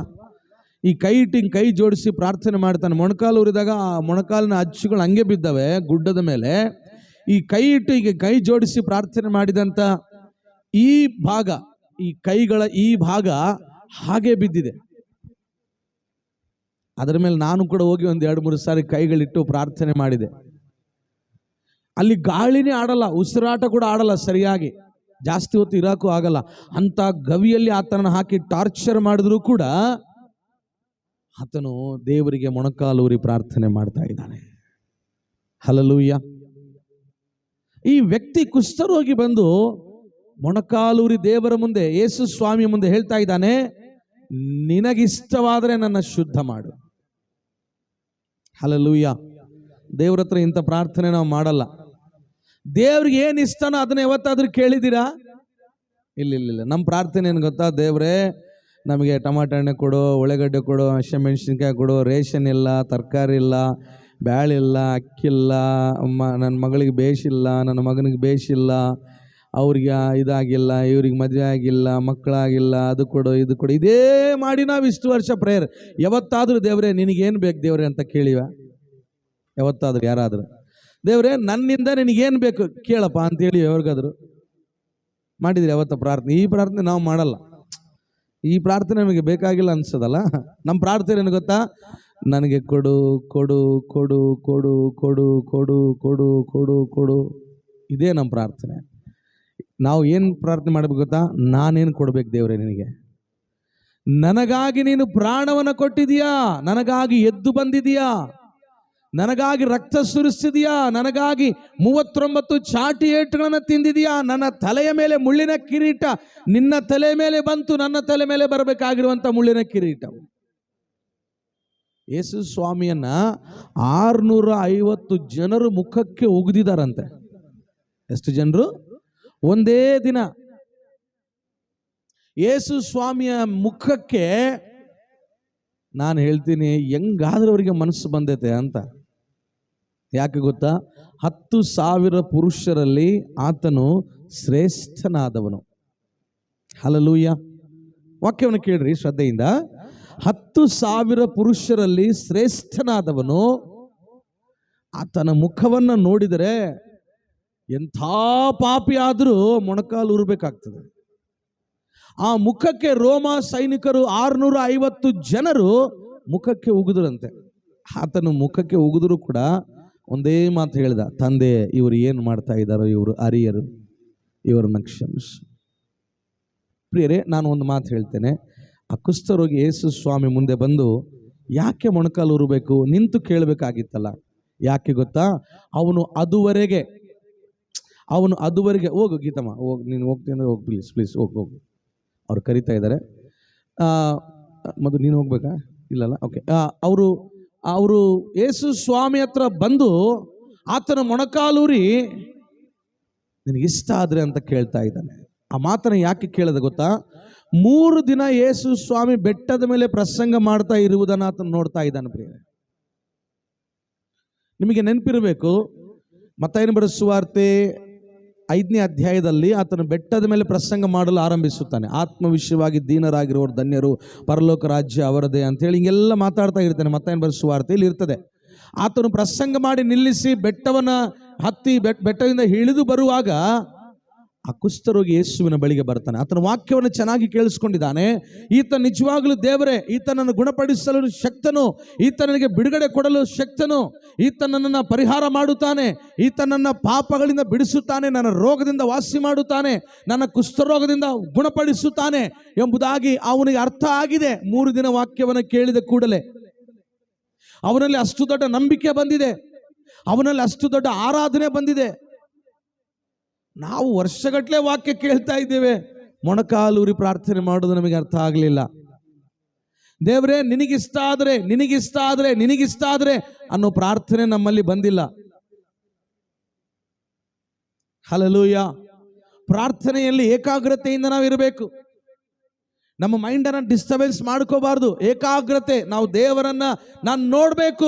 ಈ ಕೈ ಇಟ್ಟು ಹಿಂಗೆ ಕೈ ಜೋಡಿಸಿ ಪ್ರಾರ್ಥನೆ ಮಾಡ್ತಾನೆ. ಮೊಣಕಾಲು ಉರಿದಾಗ ಆ ಮೊಣಕಾಲಿನ ಅಚ್ಚುಗಳು ಹಂಗೆ ಬಿದ್ದಾವೆ ಗುಡ್ಡದ ಮೇಲೆ. ಈ ಕೈ ಇಟ್ಟು ಹೀಗೆ ಕೈ ಜೋಡಿಸಿ ಪ್ರಾರ್ಥನೆ ಮಾಡಿದಂಥ ಈ ಭಾಗ, ಈ ಕೈಗಳ ಈ ಭಾಗ ಹಾಗೆ ಬಿದ್ದಿದೆ. ಅದರ ಮೇಲೆ ನಾನು ಕೂಡ ಹೋಗಿ 1-2-3 ಸಾರಿ ಕೈಗಳಿಟ್ಟು ಪ್ರಾರ್ಥನೆ ಮಾಡಿದೆ. ಅಲ್ಲಿ ಗಾಳಿನೇ ಆಡಲ್ಲ, ಉಸಿರಾಟ ಕೂಡ ಆಡಲ್ಲ ಸರಿಯಾಗಿ, ಜಾಸ್ತಿ ಹೊತ್ತು ಇರಾಕು ಆಗಲ್ಲ. ಅಂತ ಗವಿಯಲ್ಲಿ ಆತನನ್ನು ಹಾಕಿ ಟಾರ್ಚರ್ ಮಾಡಿದ್ರು ಕೂಡ ಆತನು ದೇವರಿಗೆ ಮೊಣಕಾಲೂರಿ ಪ್ರಾರ್ಥನೆ ಮಾಡ್ತಾ ಇದ್ದಾನೆ. ಹಲ್ಲೆಲೂಯಾ. ಈ ವ್ಯಕ್ತಿ ಕುಷ್ಠರೋಗಿ ಬಂದು ಮೊಣಕಾಲೂರಿ ದೇವರ ಮುಂದೆ, ಯೇಸು ಸ್ವಾಮಿಯ ಮುಂದೆ ಹೇಳ್ತಾ ಇದ್ದಾನೆ, ನಿನಗಿಷ್ಟವಾದರೆ ನನ್ನ ಶುದ್ಧ ಮಾಡು. ಹಲ್ಲೆಲೂಯಾ. ದೇವ್ರ ಹತ್ರ ಇಂಥ ಪ್ರಾರ್ಥನೆ ನಾವು ಮಾಡಲ್ಲ. ದೇವ್ರಿಗೆ ಏನು ಇಷ್ಟನೋ ಅದನ್ನ ಯಾವತ್ತಾದ್ರೂ ಕೇಳಿದ್ದೀರಾ? ಇಲ್ಲ. ನಮ್ಮ ಪ್ರಾರ್ಥನೆ ಏನು ಗೊತ್ತಾ? ದೇವ್ರೇ, ನಮಗೆ ಟಮಾಟೆ ಹಣ್ಣು ಕೊಡು, ಉಳ್ಳಾಗಡ್ಡೆ ಕೊಡು, ಹಸಿಮೆಣಸಿನ್ಕಾಯಿ ಕೊಡು, ರೇಷನ್ ಇಲ್ಲ, ತರಕಾರಿ ಇಲ್ಲ, ಬ್ಯಾಳಿಲ್ಲ, ಅಕ್ಕಿಲ್ಲ, ನನ್ನ ಮಗಳಿಗೆ ಬೇಷಿಲ್ಲ, ನನ್ನ ಮಗನಿಗೆ ಬೇಷಿಲ್ಲ, ಅವ್ರಿಗೆ ಇದಾಗಿಲ್ಲ, ಇವ್ರಿಗೆ ಮದುವೆ ಆಗಿಲ್ಲ, ಮಕ್ಕಳಾಗಿಲ್ಲ, ಅದು ಕೊಡು ಇದು ಕೊಡು. ಇದೇ ಮಾಡಿ ನಾವು ಇಷ್ಟು ವರ್ಷ ಪ್ರೇಯರ್. ಯಾವತ್ತಾದರೂ ದೇವ್ರೆ ನಿನಗೇನು ಬೇಕು ದೇವ್ರೆ ಅಂತ ಕೇಳಿವ? ಯಾವತ್ತಾದ್ರೂ ಯಾರಾದರೂ ದೇವ್ರೆ ನನ್ನಿಂದ ನಿನಗೇನು ಬೇಕು ಕೇಳಪ್ಪ ಅಂತೇಳಿ ಯಾವಾಗಾದ್ರು ಮಾಡಿದ್ರಿ ಯಾವತ್ತ ಪ್ರಾರ್ಥನೆ? ಈ ಪ್ರಾರ್ಥನೆ ನಾವು ಮಾಡಲ್ಲ. ಈ ಪ್ರಾರ್ಥನೆ ನಮಗೆ ಬೇಕಾಗಿಲ್ಲ ಅನ್ಸೋದಲ್ಲ. ನಮ್ಮ ಪ್ರಾರ್ಥನೆ ಏನು ಗೊತ್ತಾ? ನನಗೆ ಕೊಡು ಕೊಡು ಕೊಡು ಕೊಡು ಕೊಡು ಕೊಡು ಕೊಡು ಕೊಡು ಕೊಡು. ಇದೇ ನಮ್ಮ ಪ್ರಾರ್ಥನೆ. ನಾವು ಏನು ಪ್ರಾರ್ಥನೆ ಮಾಡಬೇಕು ಗೊತ್ತಾ? ನಾನೇನು ಕೊಡ್ಬೇಕು ದೇವ್ರೆ ನಿನಗೆ? ನನಗಾಗಿ ನೀನು ಪ್ರಾಣವನ್ನು ಕೊಟ್ಟಿದೀಯಾ, ನನಗಾಗಿ ಎದ್ದು ಬಂದಿದೀಯಾ, ನನಗಾಗಿ ರಕ್ತ ಸುರಿಸಿದೀಯಾ, ನನಗಾಗಿ 39 ಚಾಟಿ ಏಟುಗಳನ್ನು ತಿಂದಿದೀಯಾ, ನನ್ನ ತಲೆಯ ಮೇಲೆ ಮುಳ್ಳಿನ ಕಿರೀಟ ನಿನ್ನ ತಲೆ ಮೇಲೆ ಬಂತು, ನನ್ನ ತಲೆ ಮೇಲೆ ಬರಬೇಕಾಗಿರುವಂತ ಮುಳ್ಳಿನ ಕಿರೀಟ. ಯೇಸು ಸ್ವಾಮಿಯನ್ನ 650 ಜನರು ಮುಖಕ್ಕೆ ಉಗಿದಿದ್ದಾರಂತೆ. ಎಷ್ಟು ಜನರು? ಒಂದೇ ದಿನ ಯೇಸು ಸ್ವಾಮಿಯ ಮುಖಕ್ಕೆ. ನಾನು ಹೇಳ್ತೀನಿ, ಹೆಂಗಾದ್ರೂ ಅವರಿಗೆ ಮನಸ್ಸು ಬಂದೈತೆ ಅಂತ. ಯಾಕೆ ಗೊತ್ತಾ? 10,000 ಪುರುಷರಲ್ಲಿ ಆತನು ಶ್ರೇಷ್ಠನಾದವನು. ಹಲ್ಲೆಲೂಯಾ. ವಾಕ್ಯವನ್ನು ಕೇಳ್ರಿ ಶ್ರದ್ಧೆಯಿಂದ. 10,000 ಪುರುಷರಲ್ಲಿ ಶ್ರೇಷ್ಠನಾದವನು. ಆತನ ಮುಖವನ್ನು ನೋಡಿದರೆ ಎಂಥ ಪಾಪಿ ಆದರೂ ಮೊಣಕಾಲು ಉರ್ಬೇಕಾಗ್ತದೆ. ಆ ಮುಖಕ್ಕೆ ರೋಮ ಸೈನಿಕರು 650 ಜನರು ಮುಖಕ್ಕೆ ಉಗಿದ್ರಂತೆ. ಆತನು ಮುಖಕ್ಕೆ ಉಗಿದ್ರು ಕೂಡ ಒಂದೇ ಮಾತು ಹೇಳಿದ, ತಂದೆ, ಇವರು ಏನು ಮಾಡ್ತಾ ಇದ್ದಾರೋ ಇವರು ಅರಿಯರು, ಇವರನ್ನು ಕ್ಷಮಿಸು. ಪ್ರಿಯರೇ, ನಾನು ಒಂದು ಮಾತು ಹೇಳ್ತೇನೆ. ಆ ಕುಷ್ಠರೋಗಿ ಯೇಸು ಸ್ವಾಮಿ ಮುಂದೆ ಬಂದು ಯಾಕೆ ಮೊಣಕಾಲು ಉರಬೇಕು? ನಿಂತು ಕೇಳಬೇಕಾಗಿತ್ತಲ್ಲ. ಯಾಕೆ ಗೊತ್ತಾ? ಅವನು ಅದುವರೆಗೆ ಹೋಗು ಗೀತಮ್ಮ, ಹೋಗಿ, ನೀನು ಹೋಗ್ತೀನಿ ಅಂದರೆ ಹೋಗಿ, ಪ್ಲೀಸ್ ಹೋಗು. ಅವ್ರು ಕರಿತಾ ಇದ್ದಾರೆ. ಮೊದಲು ನೀನು ಹೋಗ್ಬೇಕಾ? ಇಲ್ಲಲ್ಲ, ಓಕೆ. ಅವರು ಯೇಸು ಸ್ವಾಮಿ ಹತ್ರ ಬಂದು ಆತನ ಮೊಣಕಾಲೂರಿ ನಿನಗಿಷ್ಟ ಆದ್ರೆ ಅಂತ ಕೇಳ್ತಾ ಇದ್ದಾನೆ. ಆ ಮಾತನ್ನು ಯಾಕೆ ಕೇಳಿದ ಗೊತ್ತಾ? 3 ದಿನ ಯೇಸು ಸ್ವಾಮಿ ಬೆಟ್ಟದ ಮೇಲೆ ಪ್ರಸಂಗ ಮಾಡ್ತಾ ಇರುವುದನ್ನು ಆತನು ನೋಡ್ತಾ ಇದ್ದಾನೆ. ಪ್ರಿಯ, ನಿಮಗೆ ನೆನಪಿರಬೇಕು, ಮತ್ತಾಯನ ಬರೆದ ಸುವಾರ್ತೆ 5ನೇ ಅಧ್ಯಾಯದಲ್ಲಿ ಆತನು ಬೆಟ್ಟದ ಮೇಲೆ ಪ್ರಸಂಗ ಮಾಡಲು ಆರಂಭಿಸುತ್ತಾನೆ. ಆತ್ಮವಿಷಯವಾಗಿ ದೀನರಾಗಿರುವವರು ಧನ್ಯರು, ಪರಲೋಕ ರಾಜ್ಯ ಅವರದೇ ಅಂತೇಳಿ ಹಿಂಗೆಲ್ಲ ಮಾತಾಡ್ತಾ ಇರ್ತಾನೆ. ಮತ್ತಾಯನ ಬರೆದ ಸುವಾರ್ತೆಯಲ್ಲಿ ಇರ್ತದೆ. ಆತನು ಪ್ರಸಂಗ ಮಾಡಿ ನಿಲ್ಲಿಸಿ ಬೆಟ್ಟವನ್ನು ಹತ್ತಿ ಬೆಟ್ಟದಿಂದ ಇಳಿದು ಬರುವಾಗ ಆ ಕುಷ್ಠರೋಗಿ ಯೇಸುವಿನ ಬಳಿಗೆ ಬರ್ತಾನೆ. ಆತನ ವಾಕ್ಯವನ್ನು ಚೆನ್ನಾಗಿ ಕೇಳಿಸ್ಕೊಂಡಿದ್ದಾನೆ. ಈತ ನಿಜವಾಗಲೂ ದೇವರೇ, ಈತನನ್ನು ಗುಣಪಡಿಸಲು ಶಕ್ತನು, ಈತ ನನಗೆ ಬಿಡುಗಡೆ ಕೊಡಲು ಶಕ್ತನು, ಈತ ನನ್ನನ್ನು ಪರಿಹಾರ ಮಾಡುತ್ತಾನೆ, ಈತ ನನ್ನ ಪಾಪಗಳಿಂದ ಬಿಡಿಸುತ್ತಾನೆ, ನನ್ನ ರೋಗದಿಂದ ವಾಸಿ ಮಾಡುತ್ತಾನೆ, ನನ್ನ ಕುಷ್ಠರೋಗದಿಂದ ಗುಣಪಡಿಸುತ್ತಾನೆ ಎಂಬುದಾಗಿ ಅವನಿಗೆ ಅರ್ಥ ಆಗಿದೆ. 3 ದಿನ ವಾಕ್ಯವನ್ನು ಕೇಳಿದ ಕೂಡಲೇ ಅವನಲ್ಲಿ ಅಷ್ಟು ದೊಡ್ಡ ನಂಬಿಕೆ ಬಂದಿದೆ, ಅವನಲ್ಲಿ ಅಷ್ಟು ದೊಡ್ಡ ಆರಾಧನೆ ಬಂದಿದೆ. ನಾವು ವರ್ಷಗಟ್ಟಲೆ ವಾಕ್ಯ ಕೇಳ್ತಾ ಇದ್ದೇವೆ, ಮೊಣಕಾಲೂರಿ ಪ್ರಾರ್ಥನೆ ಮಾಡೋದು ನಮಗೆ ಅರ್ಥ ಆಗಲಿಲ್ಲ. ದೇವರೇ ನಿನಗಿಷ್ಟ ಆದರೆ, ನಿನಗಿಷ್ಟ ಆದರೆ, ನಿನಗಿಷ್ಟ ಆದರೆ ಅನ್ನೋ ಪ್ರಾರ್ಥನೆ ನಮ್ಮಲ್ಲಿ ಬಂದಿಲ್ಲ. ಹಲ್ಲೆಲೂಯಾ. ಪ್ರಾರ್ಥನೆಯಲ್ಲಿ ಏಕಾಗ್ರತೆಯಿಂದ ನಾವು ಇರಬೇಕು. ನಮ್ಮ ಮೈಂಡನ್ನು ಡಿಸ್ಟರ್ಬೆನ್ಸ್ ಮಾಡ್ಕೋಬಾರ್ದು. ಏಕಾಗ್ರತೆ, ನಾವು ದೇವರನ್ನ ನಾನು ನೋಡ್ಬೇಕು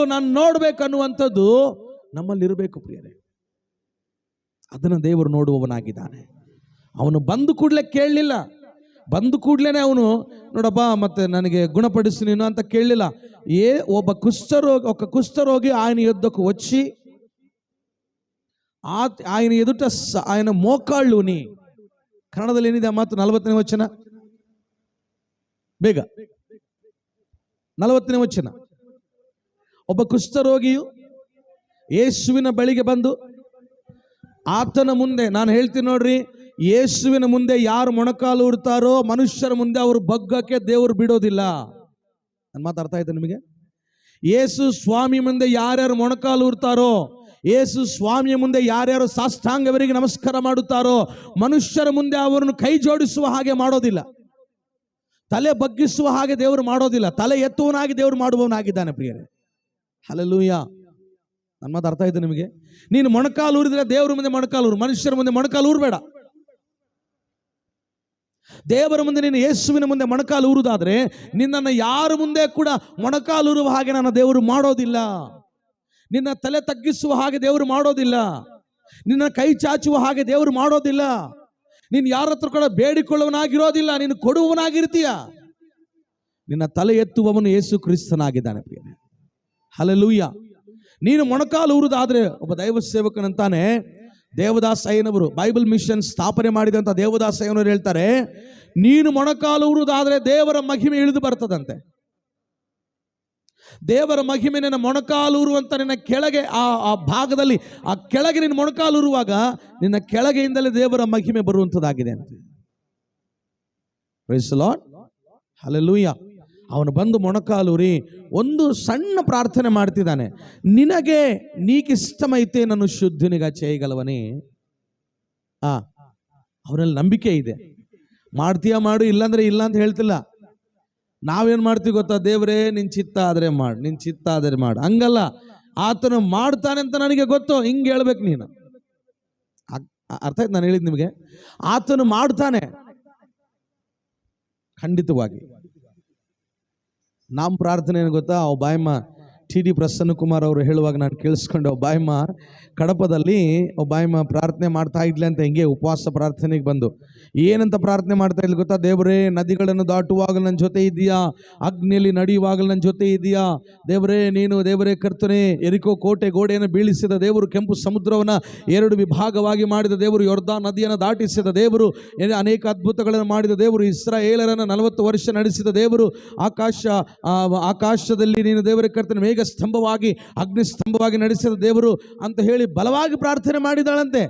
ಅನ್ನುವಂಥದ್ದು ನಮ್ಮಲ್ಲಿ ಇರಬೇಕು ಪ್ರಿಯರೇ. ಅದನ್ನು ದೇವರು ನೋಡುವವನಾಗಿದ್ದಾನೆ. ಅವನು ಬಂದು ಕೂಡಲೇ ಕೇಳಲಿಲ್ಲ, ಬಂದು ಕೂಡಲೇ ಅವನು ನೋಡಪ್ಪ ಮತ್ತೆ ನನಗೆ ಗುಣಪಡಿಸು ನೀನು ಅಂತ ಕೇಳಲಿಲ್ಲ. ಒಬ್ಬ ಕುಷ್ಠರೋಗಿ ఆయన యొద్దకు వచ్చి ఆయన ఎదుట ఆయన మోకాళ్ళుని, ಕನ್ನಡದಲ್ಲಿ ಏನಿದೆ ಆ ಮಾತು? 40ನೇ ವಚನ, ಬೇಗ 40ನೇ ವಚನ. ಒಬ್ಬ ಕುಷ್ಠರೋಗಿಯು ಯೇಸುವಿನ ಬಳಿಗೆ ಬಂದು ಆತನ ಮುಂದೆ, ನಾನು ಹೇಳ್ತೀನಿ ನೋಡ್ರಿ, ಯೇಸುವಿನ ಮುಂದೆ ಯಾರು ಮೊಣಕಾಲು ಊರ್ತಾರೋ ಮನುಷ್ಯರ ಮುಂದೆ ಅವರು ಬಗ್ಗಕ್ಕೆ ದೇವರು ಬಿಡೋದಿಲ್ಲ. ನನ್ನ ಮಾತು ಅರ್ಥ ಆಯ್ತು ನಿಮಗೆ? ಯೇಸು ಸ್ವಾಮಿ ಮುಂದೆ ಯಾರ್ಯಾರು ಮೊಣಕಾಲು ಊರ್ತಾರೋ, ಯೇಸು ಸ್ವಾಮಿಯ ಮುಂದೆ ಯಾರ್ಯಾರು ಸಾಷ್ಟಾಂಗವರಿಗೆ ನಮಸ್ಕಾರ ಮಾಡುತ್ತಾರೋ, ಮನುಷ್ಯರ ಮುಂದೆ ಅವರನ್ನು ಕೈ ಜೋಡಿಸುವ ಹಾಗೆ ಮಾಡೋದಿಲ್ಲ, ತಲೆ ಬಗ್ಗಿಸುವ ಹಾಗೆ ದೇವರು ಮಾಡೋದಿಲ್ಲ. ತಲೆ ಎತ್ತುವನಾಗಿ ದೇವರು ಮಾಡುವವನಾಗಿದ್ದಾನೆ ಪ್ರಿಯರೇ. ಹಲ್ಲೆಲೂಯಾ. ನನ್ನ ಮಾತು ಅರ್ಥ ಆಯ್ತು ನಿಮಗೆ? ನೀನು ಮೊಣಕಾಲು ಊರಿದ್ರೆ ದೇವರ ಮುಂದೆ ಮೊಣಕಾಲು ಊರು, ಮನುಷ್ಯರ ಮುಂದೆ ಮೊಣಕಾಲು ಊರಬೇಡ. ದೇವರ ಮುಂದೆ ನೀನು ಯೇಸುವಿನ ಮುಂದೆ ಮೊಣಕಾಲು ಊರುದಾದ್ರೆ ನಿನ್ನನ್ನು ಯಾರ ಮುಂದೆ ಕೂಡ ಮೊಣಕಾಲು ಊರುವ ಹಾಗೆ ನನ್ನ ದೇವರು ಮಾಡೋದಿಲ್ಲ. ನಿನ್ನ ತಲೆ ತಗ್ಗಿಸುವ ಹಾಗೆ ದೇವರು ಮಾಡೋದಿಲ್ಲ, ನಿನ್ನ ಕೈ ಚಾಚುವ ಹಾಗೆ ದೇವರು ಮಾಡೋದಿಲ್ಲ. ನೀನು ಯಾರ ಹತ್ರ ಕೂಡ ಬೇಡಿಕೊಳ್ಳುವನಾಗಿರೋದಿಲ್ಲ, ನೀನು ಕೊಡುವವನಾಗಿರ್ತೀಯ. ನಿನ್ನ ತಲೆ ಎತ್ತುವವನು ಯೇಸು ಕ್ರಿಸ್ತನಾಗಿದ್ದಾನೆ ಪ್ರಿಯನೇ. ಹಲ್ಲೆಲೂಯಾ. ನೀನು ಮೊಣಕಾಲು ಊರುದಾದ್ರೆ, ಒಬ್ಬ ದೈವ ಸೇವಕನಂತಾನೆ ದೇವದಾಸ ಅಯ್ಯನವರು, ಬೈಬಲ್ ಮಿಷನ್ ಸ್ಥಾಪನೆ ಮಾಡಿದಂಥ ದೇವದಾಸ ಅಯ್ಯನವರು ಹೇಳ್ತಾರೆ, ನೀನು ಮೊಣಕಾಲು ಊರುದಾದ್ರೆ ದೇವರ ಮಹಿಮೆ ಇಳಿದು ಬರ್ತದಂತೆ. ದೇವರ ಮಹಿಮೆ ನಿನ್ನ ಮೊಣಕಾಲು ಊರುವಂತ ನಿನ್ನ ಕೆಳಗೆ ಆ ಭಾಗದಲ್ಲಿ, ಆ ಕೆಳಗೆ ನಿನ್ನ ಮೊಣಕಾಲು ಊರುವಾಗ ನಿನ್ನ ಕೆಳಗೆಯಿಂದಲೇ ದೇವರ ಮಹಿಮೆ ಬರುವಂಥದ್ದಾಗಿದೆ ಅಂತ. Praise the Lord. ಹಲ್ಲೆಲೂಯಾ. ಅವನು ಬಂದು ಮೊಣಕಾಲೂರಿ ಒಂದು ಸಣ್ಣ ಪ್ರಾರ್ಥನೆ ಮಾಡ್ತಿದ್ದಾನೆ. ನಿನಗೆ ನೀಕಿಷ್ಟಮೈತೆ ನಾನು ಶುದ್ಧನಿಗ చేయగలవని. ಅವನಲ್ಲಿ ನಂಬಿಕೆ ಇದೆ. ಮಾಡ್ತೀಯ ಮಾಡು, ಇಲ್ಲಾಂದ್ರೆ ಇಲ್ಲ ಅಂತ ಹೇಳ್ತಿಲ್ಲ. ನಾವೇನು ಮಾಡ್ತೀವಿ ಗೊತ್ತಾ? ದೇವರೇ ನಿನ್ನ ಚಿತ್ತ ಆದರೆ ಮಾಡು, ನಿನ್ನ ಚಿತ್ತ ಆದರೆ ಮಾಡು. ಹಂಗಲ್ಲ, ಆತನು ಮಾಡ್ತಾನೆ ಅಂತ ನನಗೆ ಗೊತ್ತು, ಹಿಂಗೆ ಹೇಳ್ಬೇಕು ನೀನು. ಅರ್ಥ ಆಯ್ತು ನಾನು ಹೇಳಿದ್ದು ನಿಮಗೆ? ಆತನು ಮಾಡ್ತಾನೆ ಖಂಡಿತವಾಗಿ. ನಮ್ಮ ಪ್ರಾರ್ಥನೆ ಏನು ಗೊತ್ತಾ? ಅವು ಬಾಯಮ್ಮ ಟಿ ಡಿ ಪ್ರಸನ್ನ ಕುಮಾರ್ ಅವರು ಹೇಳುವಾಗ ನಾನು ಕೇಳಿಸ್ಕೊಂಡೆ. ಬಾಯಮ್ಮ ಕಡಪದಲ್ಲಿ ಬಾಯಮ್ಮ ಪ್ರಾರ್ಥನೆ ಮಾಡ್ತಾ ಇಡ್ಲಿ ಅಂತ, ಹಿಂಗೆ ಉಪವಾಸ ಪ್ರಾರ್ಥನೆಗೆ ಬಂದು ಏನಂತ ಪ್ರಾರ್ಥನೆ ಮಾಡ್ತಾ ಇದ್ಲು ಗೊತ್ತಾ? ದೇವರೇ ನದಿಗಳನ್ನು ದಾಟುವಾಗ ನನ್ನ ಜೊತೆ ಇದೆಯಾ, ಅಗ್ನಿಯಲ್ಲಿ ನಡೆಯುವಾಗ ನನ್ನ ಜೊತೆ ಇದೆಯಾ, ದೇವರೇ ನೀನು ದೇವರೇ ಕರ್ತನೆ, ಎರಿಕೋ ಕೋಟೆ ಗೋಡೆಯನ್ನು ಬೀಳಿಸಿದ ದೇವರು, ಕೆಂಪು ಸಮುದ್ರವನ್ನು 2 ವಿಭಾಗವಾಗಿ ಮಾಡಿದ ದೇವರು, ಯೊರ್ದಾನ್ ನದಿಯನ್ನು ದಾಟಿಸಿದ ದೇವರು, ಅನೇಕ ಅದ್ಭುತಗಳನ್ನು ಮಾಡಿದ ದೇವರು, ಇಸ್ರಾಯೇಲರನ್ನು 40 ವರ್ಷ ನಡೆಸಿದ ದೇವರು, ಆಕಾಶದಲ್ಲಿ ನೀನು ದೇವರೇ ಕರ್ತನೆ ಮೇಘ ಸ್ತಂಭವಾಗಿ ಅಗ್ನಿ ಸ್ತಂಭವಾಗಿ ನಡೆಸಿದ ದೇವರು ಅಂತ ಹೇಳಿ ಬಲವಾಗಿ ಪ್ರಾರ್ಥನೆ ಮಾಡಿದಾಳಂತೆ.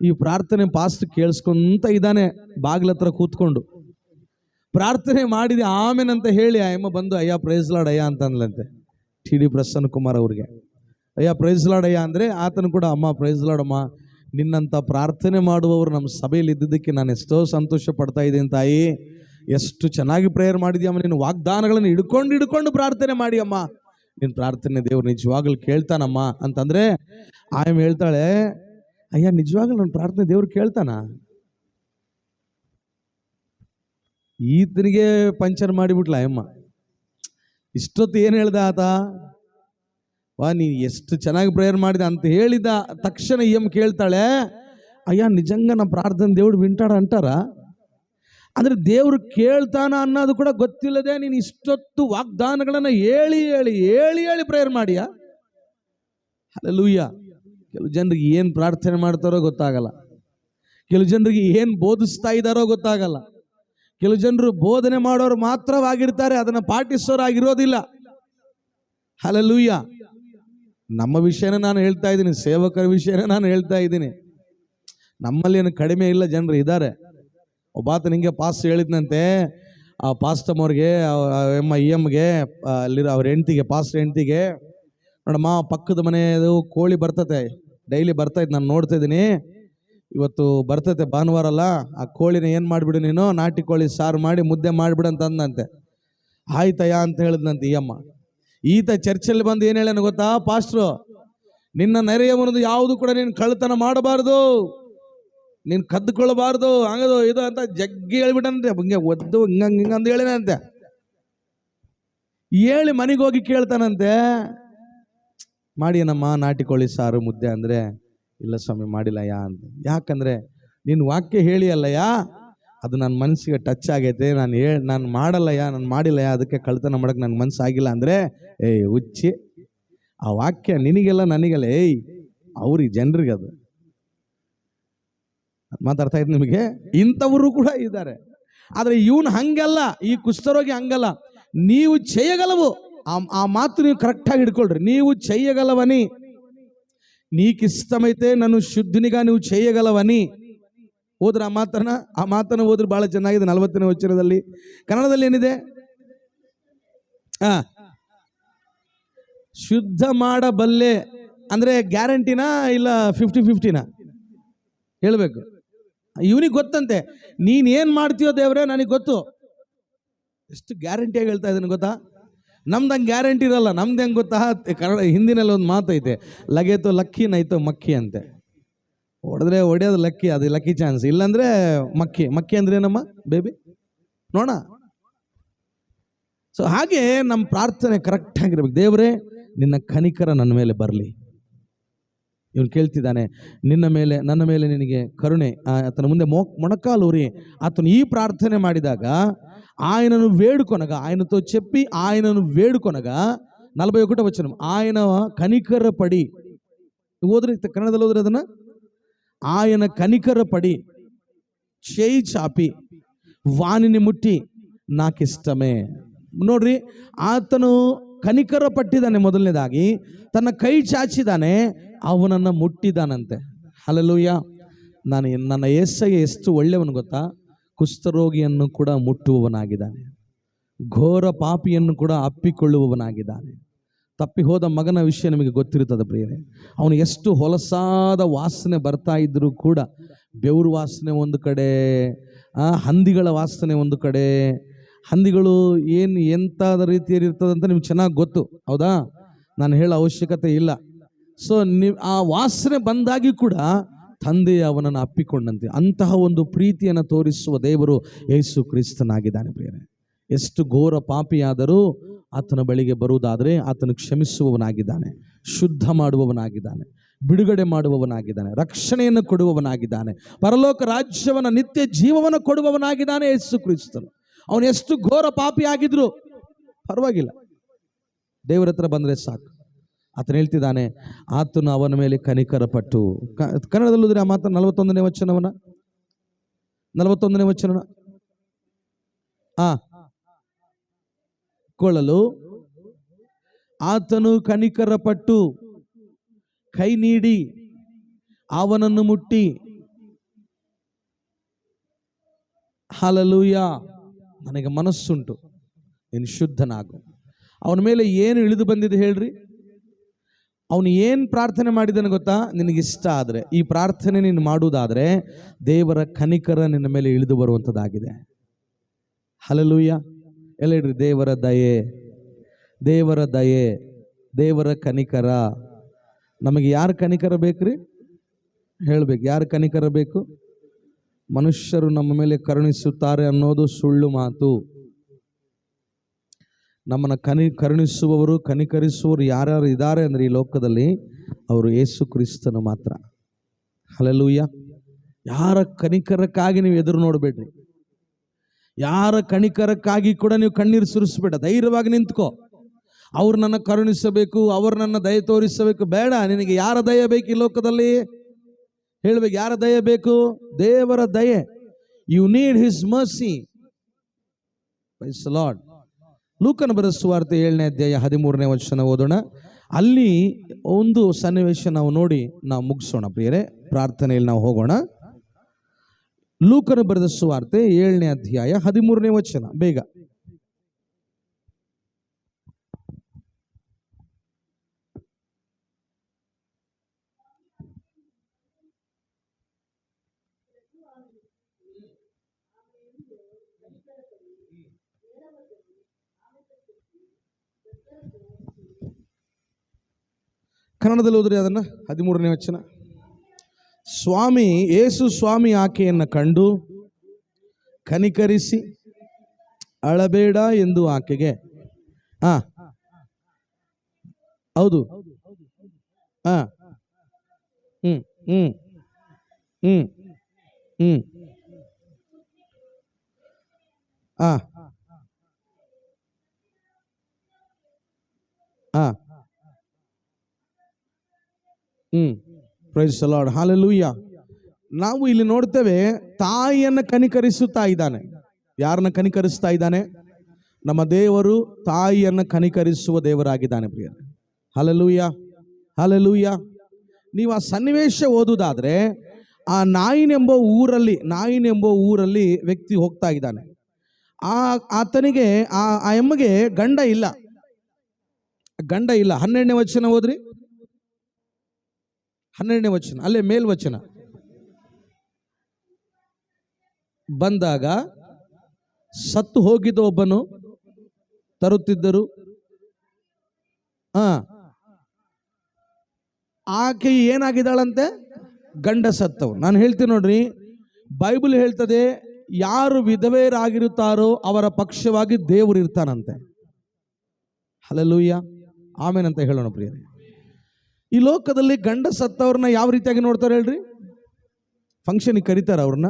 ಈ ಪ್ರಾರ್ಥನೆ ಪಾಸ್ಟ್ ಕೇಳಿಸ್ಕೊಂತ ಇದ್ದಾನೆ ಬಾಗಿಲತ್ರ ಕೂತ್ಕೊಂಡು. ಪ್ರಾರ್ಥನೆ ಮಾಡಿದೆ ಆಮೇನಂತ ಹೇಳಿ ಅಯ್ಯಮ್ಮ ಬಂದು ಅಯ್ಯ ಪ್ರೈಸ್ ಲಾರ್ಡ್ ಅಯ್ಯ ಅಂತ ಅಂದ್ಲಂತೆ ಟಿ ಡಿ ಪ್ರಸನ್ನ ಕುಮಾರ್ ಅವ್ರಿಗೆ. ಅಯ್ಯ ಪ್ರೈಸ್ ಲಾರ್ಡ್ ಅಯ್ಯ ಅಂದರೆ ಆತನು ಕೂಡ ಅಮ್ಮ ಪ್ರೈಸ್ ಲಾರ್ಡ್ ಅಮ್ಮ, ನಿನ್ನಂಥ ಪ್ರಾರ್ಥನೆ ಮಾಡುವವರು ನಮ್ಮ ಸಭೆಯಲ್ಲಿ ಇದ್ದಿದ್ದಕ್ಕೆ ನಾನು ಎಷ್ಟೋ ಸಂತೋಷ ಪಡ್ತಾ ಇದ್ದೀನಿ ತಾಯಿ, ಎಷ್ಟು ಚೆನ್ನಾಗಿ ಪ್ರೇಯರ್ ಮಾಡಿದ್ಯಮ್ಮ, ನಿನ್ನ ವಾಗ್ದಾನಗಳನ್ನು ಹಿಡ್ಕೊಂಡು ಪ್ರಾರ್ಥನೆ ಮಾಡಿ ಅಮ್ಮ, ನಿನ್ನ ಪ್ರಾರ್ಥನೆ ದೇವ್ರು ನಿಜವಾಗ್ಲೂ ಕೇಳ್ತಾನಮ್ಮ ಅಂತಂದರೆ ಆಯಮ್ಮ ಹೇಳ್ತಾಳೆ, ಅಯ್ಯ ನಿಜವಾಗ್ಲೂ ನನ್ನ ಪ್ರಾರ್ಥನೆ ದೇವ್ರು ಕೇಳ್ತಾನ? ಈತನಿಗೆ ಪಂಚರ್ ಮಾಡಿಬಿಟ್ಲ ಅಯ್ಯಮ್ಮ. ಇಷ್ಟೊತ್ತು ಏನು ಹೇಳ್ದ ಆತ? ನೀನು ಎಷ್ಟು ಚೆನ್ನಾಗಿ ಪ್ರೇಯರ್ ಮಾಡಿದೆ ಅಂತ ಹೇಳಿದ ತಕ್ಷಣ ಎಂ ಕೇಳ್ತಾಳೆ, ಅಯ್ಯ ನಿಜಂಗ ನಮ್ಮ ಪ್ರಾರ್ಥನೆ ದೇವ್ರು ವಿಂಟಾಡ ಅಂಟಾರ. ಅಂದರೆ ದೇವ್ರು ಕೇಳ್ತಾನ ಅನ್ನೋದು ಕೂಡ ಗೊತ್ತಿಲ್ಲದೆ ನೀನು ಇಷ್ಟೊತ್ತು ವಾಗ್ದಾನಗಳನ್ನು ಹೇಳಿ ಹೇಳಿ ಹೇಳಿ ಹೇಳಿ ಪ್ರೇಯರ್ ಮಾಡಿಯಾ? ಹಲ್ಲೆಲೂಯಾ. ಕೆಲವು ಜನರಿಗೆ ಏನು ಪ್ರಾರ್ಥನೆ ಮಾಡ್ತಾರೋ ಗೊತ್ತಾಗಲ್ಲ, ಕೆಲವು ಜನರಿಗೆ ಏನು ಬೋಧಿಸ್ತಾ ಇದ್ದಾರೋ ಗೊತ್ತಾಗಲ್ಲ, ಕೆಲವು ಜನರು ಬೋಧನೆ ಮಾಡೋರು ಮಾತ್ರವಾಗಿರ್ತಾರೆ, ಅದನ್ನು ಪಾಟಿಸೋರಾಗಿರೋದಿಲ್ಲ. ಹಲ್ಲೆಲೂಯಾ. ನಮ್ಮ ವಿಷಯನ ನಾನು ಹೇಳ್ತಾ ಇದ್ದೀನಿ, ಸೇವಕರ ವಿಷಯನ ನಾನು ಹೇಳ್ತಾ ಇದ್ದೀನಿ. ನಮ್ಮಲ್ಲಿ ಏನು ಕಡಿಮೆ ಇಲ್ಲ, ಜನರು ಇದ್ದಾರೆ. ಒಬ್ಬಾತ ನಿಂಗೆ ಪಾಸ್ಟ್ ಹೇಳಿದ್ನಂತೆ, ಆ ಪಾಸ್ಟಮ್ಮವ್ರಿಗೆ ಎಮ್ಗೆ ಅಲ್ಲಿರೋ ಅವ್ರ ಹೆಂಡ್ತಿಗೆ, ಪಾಸ್ಟ್ ಹೆಂಡ್ತಿಗೆ, ನೋಡಮ್ಮ ಪಕ್ಕದ ಮನೆಯದು ಕೋಳಿ ಬರ್ತತೆ, ಡೈಲಿ ಬರ್ತೈತೆ, ನಾನು ನೋಡ್ತಾ ಇದ್ದೀನಿ, ಇವತ್ತು ಬರ್ತೈತೆ ಭಾನುವಾರ ಅಲ್ಲ, ಆ ಕೋಳಿನ ಏನು ಮಾಡಿಬಿಡು ನೀನು, ನಾಟಿ ಕೋಳಿ ಸಾರು ಮಾಡಿ ಮುದ್ದೆ ಮಾಡಿಬಿಡು ಅಂತ ಅಂದಂತೆ. ಆಯ್ತಯ್ಯ ಅಂತ ಹೇಳಿದ್ನಂತೆ ಈ ಅಮ್ಮ. ಈತ ಚರ್ಚಲ್ಲಿ ಬಂದು ಏನು ಹೇಳೇನು ಗೊತ್ತಾ, ಪಾಸ್ಟ್ರು ನಿನ್ನ ನೆರೆಯವನದು ಯಾವುದು ಕೂಡ ನೀನು ಕಳ್ತನ ಮಾಡಬಾರ್ದು, ನೀನು ಕದ್ದುಕೊಳ್ಳಬಾರ್ದು, ಹಂಗದು ಇದು ಅಂತ ಜಗ್ಗಿ ಹೇಳ್ಬಿಟ್ಟಂತೆ. ಹಿಂಗೆ ಒದ್ದು ಹಿಂಗಂದು ಹೇಳಿನಂತೆ. ಹೇಳಿ ಮನೆಗೆ ಹೋಗಿ ಕೇಳ್ತಾನಂತೆ, ಮಾಡಿ ಏನಮ್ಮ ನಾಟಿ ಕೋಳಿ ಸಾರು ಮುದ್ದೆ ಅಂದರೆ, ಇಲ್ಲ ಸ್ವಾಮಿ ಮಾಡಿಲ್ಲಯ್ಯ ಅಂತ. ಯಾಕಂದರೆ ನೀನು ವಾಕ್ಯ ಹೇಳಿ ಅಲ್ಲಯ್ಯ, ಅದು ನನ್ನ ಮನಸ್ಸಿಗೆ ಟಚ್ ಆಗೈತೆ, ನಾನು ಮಾಡಲ್ಲಯ್ಯ, ನಾನು ಮಾಡಿಲ್ಲಯ್ಯ, ಅದಕ್ಕೆ ಕಳ್ತನ ಮಾಡೋಕ್ಕೆ ನನ್ನ ಮನಸ್ಸು ಆಗಿಲ್ಲ ಅಂದರೆ, ಏಯ್ ಹುಚ್ಚಿ, ಆ ವಾಕ್ಯ ನಿನಗೆಲ್ಲ ನನಗೆಲ್ಲ, ಏಯ್ ಅವ್ರಿಗೆ ಜನರಿಗೆ ಅದು ಮಾತಾಡ್ತಾ ಇದ್ದು ನಿಮಗೆ. ಇಂಥವರು ಕೂಡ ಇದ್ದಾರೆ. ಆದರೆ ಇವನು ಹಂಗಲ್ಲ, ಈ ಕುಷ್ಠರೋಗಿ ಹಂಗಲ್ಲ. ನೀವು చేయగలవు, ಆ ಮಾತು ನೀವು ಕರೆಕ್ಟಾಗಿ ಹಿಡ್ಕೊಳ್ರಿ. ನೀವು చేయగలవని, నీకిష్టమైతే నన్ను శుద్ధినిగా నువ్వు చేయగలవని. ಓದ್ರ ಆ ಮಾತನ್ನು ಓದ್ರಿ, ಬಹಳ ಚೆನ್ನಾಗಿದೆ. 40ನೇ ವಚನದಲ್ಲಿ ಕನ್ನಡದಲ್ಲಿ ಏನಿದೆ? ಶುದ್ಧ ಮಾಡಬಲ್ಲೆ ಅಂದ್ರೆ ಗ್ಯಾರಂಟಿನಾ ಇಲ್ಲ 50-50ನಾ ಹೇಳ್ಬೇಕು. ಇವನಿಗೆ ಗೊತ್ತಂತೆ, ನೀನೇನ್ ಮಾಡ್ತೀಯೋ ದೇವ್ರೆ ನನಗೆ ಗೊತ್ತು. ಎಷ್ಟು ಗ್ಯಾರಂಟಿಯಾಗಿ ಹೇಳ್ತಾ ಇದ್ದಾನೆ ಗೊತ್ತಾ? ನಮ್ದಂಗೆ ಗ್ಯಾರಂಟಿ ಇರಲ್ಲ. ನಮ್ದು ಹೆಂಗೆ ಗೊತ್ತಾ, ಕನ್ನಡ ಹಿಂದಿನಲ್ಲಿ ಒಂದು ಮಾತೈತೆ, ಲಗೇತೋ ಲಕ್ಕಿ ನೈತೋ ಮಕ್ಕಿ ಅಂತೆ. ಹೊಡೆದ್ರೆ ಹೊಡೆಯೋದು ಲಕ್ಕಿ, ಅದು ಲಕ್ಕಿ ಚಾನ್ಸ್, ಇಲ್ಲಾಂದ್ರೆ ಮಕ್ಕಿ. ಮಕ್ಕಿ ಅಂದ್ರೆ ಏನಮ್ಮ ಬೇಬಿ ನೋಡ. ಸೊ ಹಾಗೆ ನಮ್ಮ ಪ್ರಾರ್ಥನೆ ಕರೆಕ್ಟ್ ಆಗಿರ್ಬೇಕು. ದೇವರೇ ನಿನ್ನ ಕನಿಕರ ನನ್ನ ಮೇಲೆ ಬರಲಿ. ಇವನು ಕೇಳ್ತಿದ್ದಾನೆ, ನನ್ನ ಮೇಲೆ ನಿನಗೆ ಕರುಣೆ. ಆತನ ಮುಂದೆ ಮೊಣಕಾಲೂರಿ ಆತನು ಈ ಪ್ರಾರ್ಥನೆ ಮಾಡಿದಾಗ ఆయనను వేడుకొనగా, ఆయనతో చెప్పి ఆయనను వేడుకొనగా 41వ వచనం, ఆయన కనికరపడి, ఓದ್ರಿ కన్నడದಲ್ಲಿ ಓದ್ರಿ ಅದನ್ನ, ఆయన కనికరపడి చేయి చాపి వానిని ముట్టి నాకిష్టమే. ನೋಡ್ರಿ, ಆತನು ಕನಿಕರ ಪಟ್ಟಿದ್ದಾನೆ. ಮೊದಲನೇದಾಗಿ ತನ್ನ ಕೈ ಚಾಚಿದಾನೆ, ಅವನನ್ನು ಮುಟ್ಟಿದಾನಂತೆ. ಹಲ್ಲೆಲೂಯಾ. ನನ್ನ ಯೇಸಯ್ಯ ಎಷ್ಟು ಒಳ್ಳೆಯವನು ಗೊತ್ತಾ? ಕುಷ್ಠರೋಗಿಯನ್ನು ಕೂಡ ಮುಟ್ಟುವವನಾಗಿದ್ದಾನೆ, ಘೋರ ಪಾಪಿಯನ್ನು ಕೂಡ ಅಪ್ಪಿಕೊಳ್ಳುವವನಾಗಿದ್ದಾನೆ. ತಪ್ಪಿ ಹೋದ ಮಗನ ವಿಷಯ ನಿಮಗೆ ಗೊತ್ತಿರುತ್ತದೆ ಪ್ರಿಯರೇ. ಅವನು ಎಷ್ಟು ಹೊಲಸಾದ ವಾಸನೆ ಬರ್ತಾ ಇದ್ರೂ ಕೂಡ, ಬೆವರು ವಾಸನೆ ಒಂದು ಕಡೆ, ಹಂದಿಗಳ ವಾಸನೆ ಒಂದು ಕಡೆ. ಹಂದಿಗಳು ಎಂಥದ ರೀತಿಯಲ್ಲಿ ಇರ್ತದೆ ಅಂತ ನಿಮ್ಗೆ ಚೆನ್ನಾಗಿ ಗೊತ್ತು, ಹೌದಾ? ನಾನು ಹೇಳೋ ಅವಶ್ಯಕತೆ ಇಲ್ಲ. ಸೊ ಆ ವಾಸನೆ ಬಂದಾಗಿ ಕೂಡ ತಂದೆ ಅವನನ್ನು ಅಪ್ಪಿಕೊಂಡಂತೆ. ಅಂತಹ ಒಂದು ಪ್ರೀತಿಯನ್ನು ತೋರಿಸುವ ದೇವರು ಯೇಸು ಕ್ರಿಸ್ತನಾಗಿದ್ದಾನೆ ಪ್ರಿಯರೇ. ಎಷ್ಟು ಘೋರ ಪಾಪಿಯಾದರೂ ಆತನ ಬಳಿಗೆ ಬರುವುದಾದರೆ ಆತನು ಕ್ಷಮಿಸುವವನಾಗಿದ್ದಾನೆ, ಶುದ್ಧ ಮಾಡುವವನಾಗಿದ್ದಾನೆ, ಬಿಡುಗಡೆ ಮಾಡುವವನಾಗಿದ್ದಾನೆ, ರಕ್ಷಣೆಯನ್ನು ಕೊಡುವವನಾಗಿದ್ದಾನೆ, ಪರಲೋಕ ರಾಜ್ಯವನ್ನು, ನಿತ್ಯ ಜೀವವನ್ನು ಕೊಡುವವನಾಗಿದ್ದಾನೆ ಯೇಸು ಕ್ರಿಸ್ತನು. ಅವನು ಎಷ್ಟು ಘೋರ ಪಾಪಿ ಆಗಿದ್ರು ಪರವಾಗಿಲ್ಲ, ದೇವರ ಹತ್ರ ಬಂದರೆ ಸಾಕು. ಆತನು ಹೇಳ್ತಿದ್ದಾನೆ, ಆತನು ಅವನ ಮೇಲೆ ಕನಿಕರ ಪಟ್ಟು. ಕನ್ನಡದಲ್ಲಿದ್ರೆ ಆ ಮಾತನ್ನು 41ನೇ ವಚನವನ್ನ 41ನೇ ವಚನ ಕೊಳ್ಳಲು ಆತನು ಕನಿಕರ ಪಟ್ಟು ಕೈ ನೀಡಿ ಅವನನ್ನು ಮುಟ್ಟಿ, ಹಲ್ಲೆಲೂಯಾ, ನನಗೆ ಮನಸ್ಸುಂಟು, ನೀನು ಶುದ್ಧನಾಗು. ಅವನ ಮೇಲೆ ಏನು ಇಳಿದು ಬಂದಿದೆ ಹೇಳ್ರಿ? ಅವನು ಏನು ಪ್ರಾರ್ಥನೆ ಮಾಡಿದನು ಗೊತ್ತಾ? ನಿನಗಿಷ್ಟ ಆದರೆ, ಈ ಪ್ರಾರ್ಥನೆ ನೀನು ಮಾಡುವುದಾದರೆ ದೇವರ ಕನಿಕರ ನಿನ್ನ ಮೇಲೆ ಇಳಿದು ಬರುವಂಥದ್ದಾಗಿದೆ. ಹಲ್ಲೆಲೂಯಾ. ಎಲ್ಲ ಹೇಳ್ರಿ, ದೇವರ ದಯೆ, ದೇವರ ದಯೆ, ದೇವರ ಕನಿಕರ. ನಮಗೆ ಯಾರು ಕನಿಕರ ಬೇಕ್ರಿ? ಹೇಳ್ಬೇಕು, ಯಾರು ಕನಿಕರ ಬೇಕು? ಮನುಷ್ಯರು ನಮ್ಮ ಮೇಲೆ ಕರುಣಿಸುತ್ತಾರೆ ಅನ್ನೋದು ಸುಳ್ಳು ಮಾತು. ನಮ್ಮನ್ನು ಕರುಣಿಸುವವರು ಕನಿಕರಿಸುವವರು ಯಾರ್ಯಾರು ಇದ್ದಾರೆ ಅಂದರೆ ಈ ಲೋಕದಲ್ಲಿ ಅವರು ಯೇಸು ಕ್ರಿಸ್ತನು ಮಾತ್ರ. ಹಲ್ಲೆಲೂಯಾ. ಯಾರ ಕನಿಕರಕ್ಕಾಗಿ ನೀವು ಎದುರು ನೋಡಬೇಡ್ರಿ, ಯಾರ ಕನಿಕರಕ್ಕಾಗಿ ಕೂಡ ನೀವು ಕಣ್ಣೀರು ಸುರಿಸ್ಬೇಡ. ಧೈರ್ಯವಾಗಿ ನಿಂತ್ಕೋ. ಅವ್ರು ನನ್ನ ಕರುಣಿಸಬೇಕು, ಅವ್ರು ನನ್ನ ದಯೆ ತೋರಿಸಬೇಕು, ಬೇಡ. ನಿನಗೆ ಯಾರ ದಯೆ ಬೇಕು ಈ ಲೋಕದಲ್ಲಿ? ಹೇಳ್ಬೇಕು, ಯಾರ ದಯೆ ಬೇಕು? ದೇವರ ದಯೆ. You need his mercy. Praise the Lord. ಲೂಕನ ಬರೆದ ಸುವಾರ್ತೆ 7ನೇ ಅಧ್ಯಾಯ 13ನೇ ವಚನ ಓದೋಣ. ಅಲ್ಲಿ ಒಂದು ಸನ್ನಿವೇಶ ನಾವು ನೋಡಿ ನಾವು ಮುಗಿಸೋಣ ಪ್ರಿಯರೇ. ಪ್ರಾರ್ಥನೆಯಲ್ಲಿ ನಾವು ಹೋಗೋಣ. ಲೂಕನ ಬರೆದ ಸುವಾರ್ತೆ 7ನೇ ಅಧ್ಯಾಯ 13ನೇ ವಚನ, ಬೇಗ. ಕನ್ನಡದಲ್ಲಿ ಹೋದ್ರಿ ಅದನ್ನ. 13ನೇ ವಚನ. ಸ್ವಾಮಿ ಯೇಸು ಸ್ವಾಮಿ ಆಕೆಯನ್ನು ಕಂಡು ಕನಿಕರಿಸಿ ಅಳಬೇಡ ಎಂದು ಆಕೆಗೆ ಹೌದು ಹ್ಮ್ ಹ್ಮ್ ಹ್ಮ್ ಹ್ಮ್ ಪ್ರೈಸ್ ದಿ ಲಾರ್ಡ್. ಹಲ್ಲೆಲೂಯಾ. ನಾವು ಇಲ್ಲಿ ನೋಡ್ತೇವೆ, ತಾಯಿಯನ್ನು ಕನಿಕರಿಸುತ್ತಾ ಇದ್ದಾನೆ. ಯಾರನ್ನ ಕನಿಕರಿಸ್ತಾ ಇದ್ದಾನೆ? ನಮ್ಮ ದೇವರು ತಾಯಿಯನ್ನು ಕನಿಕರಿಸುವ ದೇವರಾಗಿದ್ದಾನೆ ಪ್ರಿಯರೇ. Hallelujah, hallelujah. ನೀವು ಆ ಸನ್ನಿವೇಶ ಓದುವುದಾದ್ರೆ, ಆ ನಾಯಿನೆಂಬ ಊರಲ್ಲಿ ವ್ಯಕ್ತಿ ಹೋಗ್ತಾ ಇದ್ದಾನೆ. ಆತನಿಗೆ ಆ ಎಮ್ಮಗೆ ಗಂಡ ಇಲ್ಲ. 12ನೇ ವಚನ ಓದ್ರಿ. 12ನೇ ವಚನ, ಅಲ್ಲೇ ಮೇಲ್ವಚನ. ಬಂದಾಗ ಸತ್ತು ಹೋಗಿದ್ದ ಒಬ್ಬನು ತರುತ್ತಿದ್ದರು. ಆಕೆ ಏನಾಗಿದ್ದಾಳಂತೆ? ಗಂಡ ಸತ್ತವು. ನಾನು ಹೇಳ್ತೀನಿ ನೋಡ್ರಿ, ಬೈಬಲ್ ಹೇಳ್ತದೆ, ಯಾರು ವಿಧವೆಯರಾಗಿರುತ್ತಾರೋ ಅವರ ಪಕ್ಷವಾಗಿ ದೇವರು ಇರ್ತಾನಂತೆ. ಹಲ್ಲೆಲೂಯಾ, ಆಮೇನ್ ಅಂತ ಹೇಳೋಣ ಪ್ರಿಯರೇ. ಈ ಲೋಕದಲ್ಲಿ ಗಂಡ ಸತ್ತವ್ರನ್ನ ಯಾವ ರೀತಿಯಾಗಿ ನೋಡ್ತಾರೆ ಹೇಳ್ರಿ? ಫಂಕ್ಷನಿಗೆ ಕರೀತಾರ ಅವ್ರನ್ನ,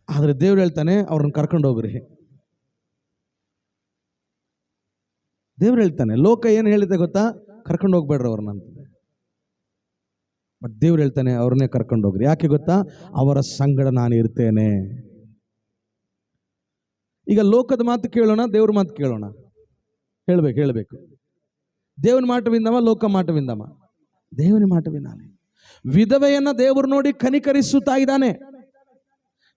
ಆದರೆ ದೇವ್ರು ಹೇಳ್ತಾನೆ ಅವ್ರನ್ನ ಕರ್ಕೊಂಡು ಹೋಗ್ರಿ. ದೇವ್ರು ಹೇಳ್ತಾನೆ. ಲೋಕ ಏನು ಹೇಳಿದೆ ಗೊತ್ತಾ? ಕರ್ಕೊಂಡು ಹೋಗ್ಬೇಡ್ರಿ ಅವ್ರನ್ನ ಅಂತ. ಬಟ್ ದೇವ್ರು ಹೇಳ್ತಾನೆ ಅವ್ರನ್ನೇ ಕರ್ಕೊಂಡು ಹೋಗ್ರಿ. ಯಾಕೆ ಗೊತ್ತಾ? ಅವರ ಸಂಗಡ ನಾನು ಇರ್ತೇನೆ. ಈಗ ಲೋಕದ ಮಾತು ಕೇಳೋಣ, ದೇವ್ರ ಮಾತು ಕೇಳೋಣ. ಹೇಳ್ಬೇಕು. ದೇವನ ಮಾಟವಿಂದವ, ಲೋಕ ಮಾಟವಿಂದವ? ದೇವನ ಮಾಟವಿಂದಾನೆ. ವಿಧವೆಯನ್ನ ದೇವರು ನೋಡಿ ಕನಿಕರಿಸುತ್ತಾ ಇದ್ದಾನೆ.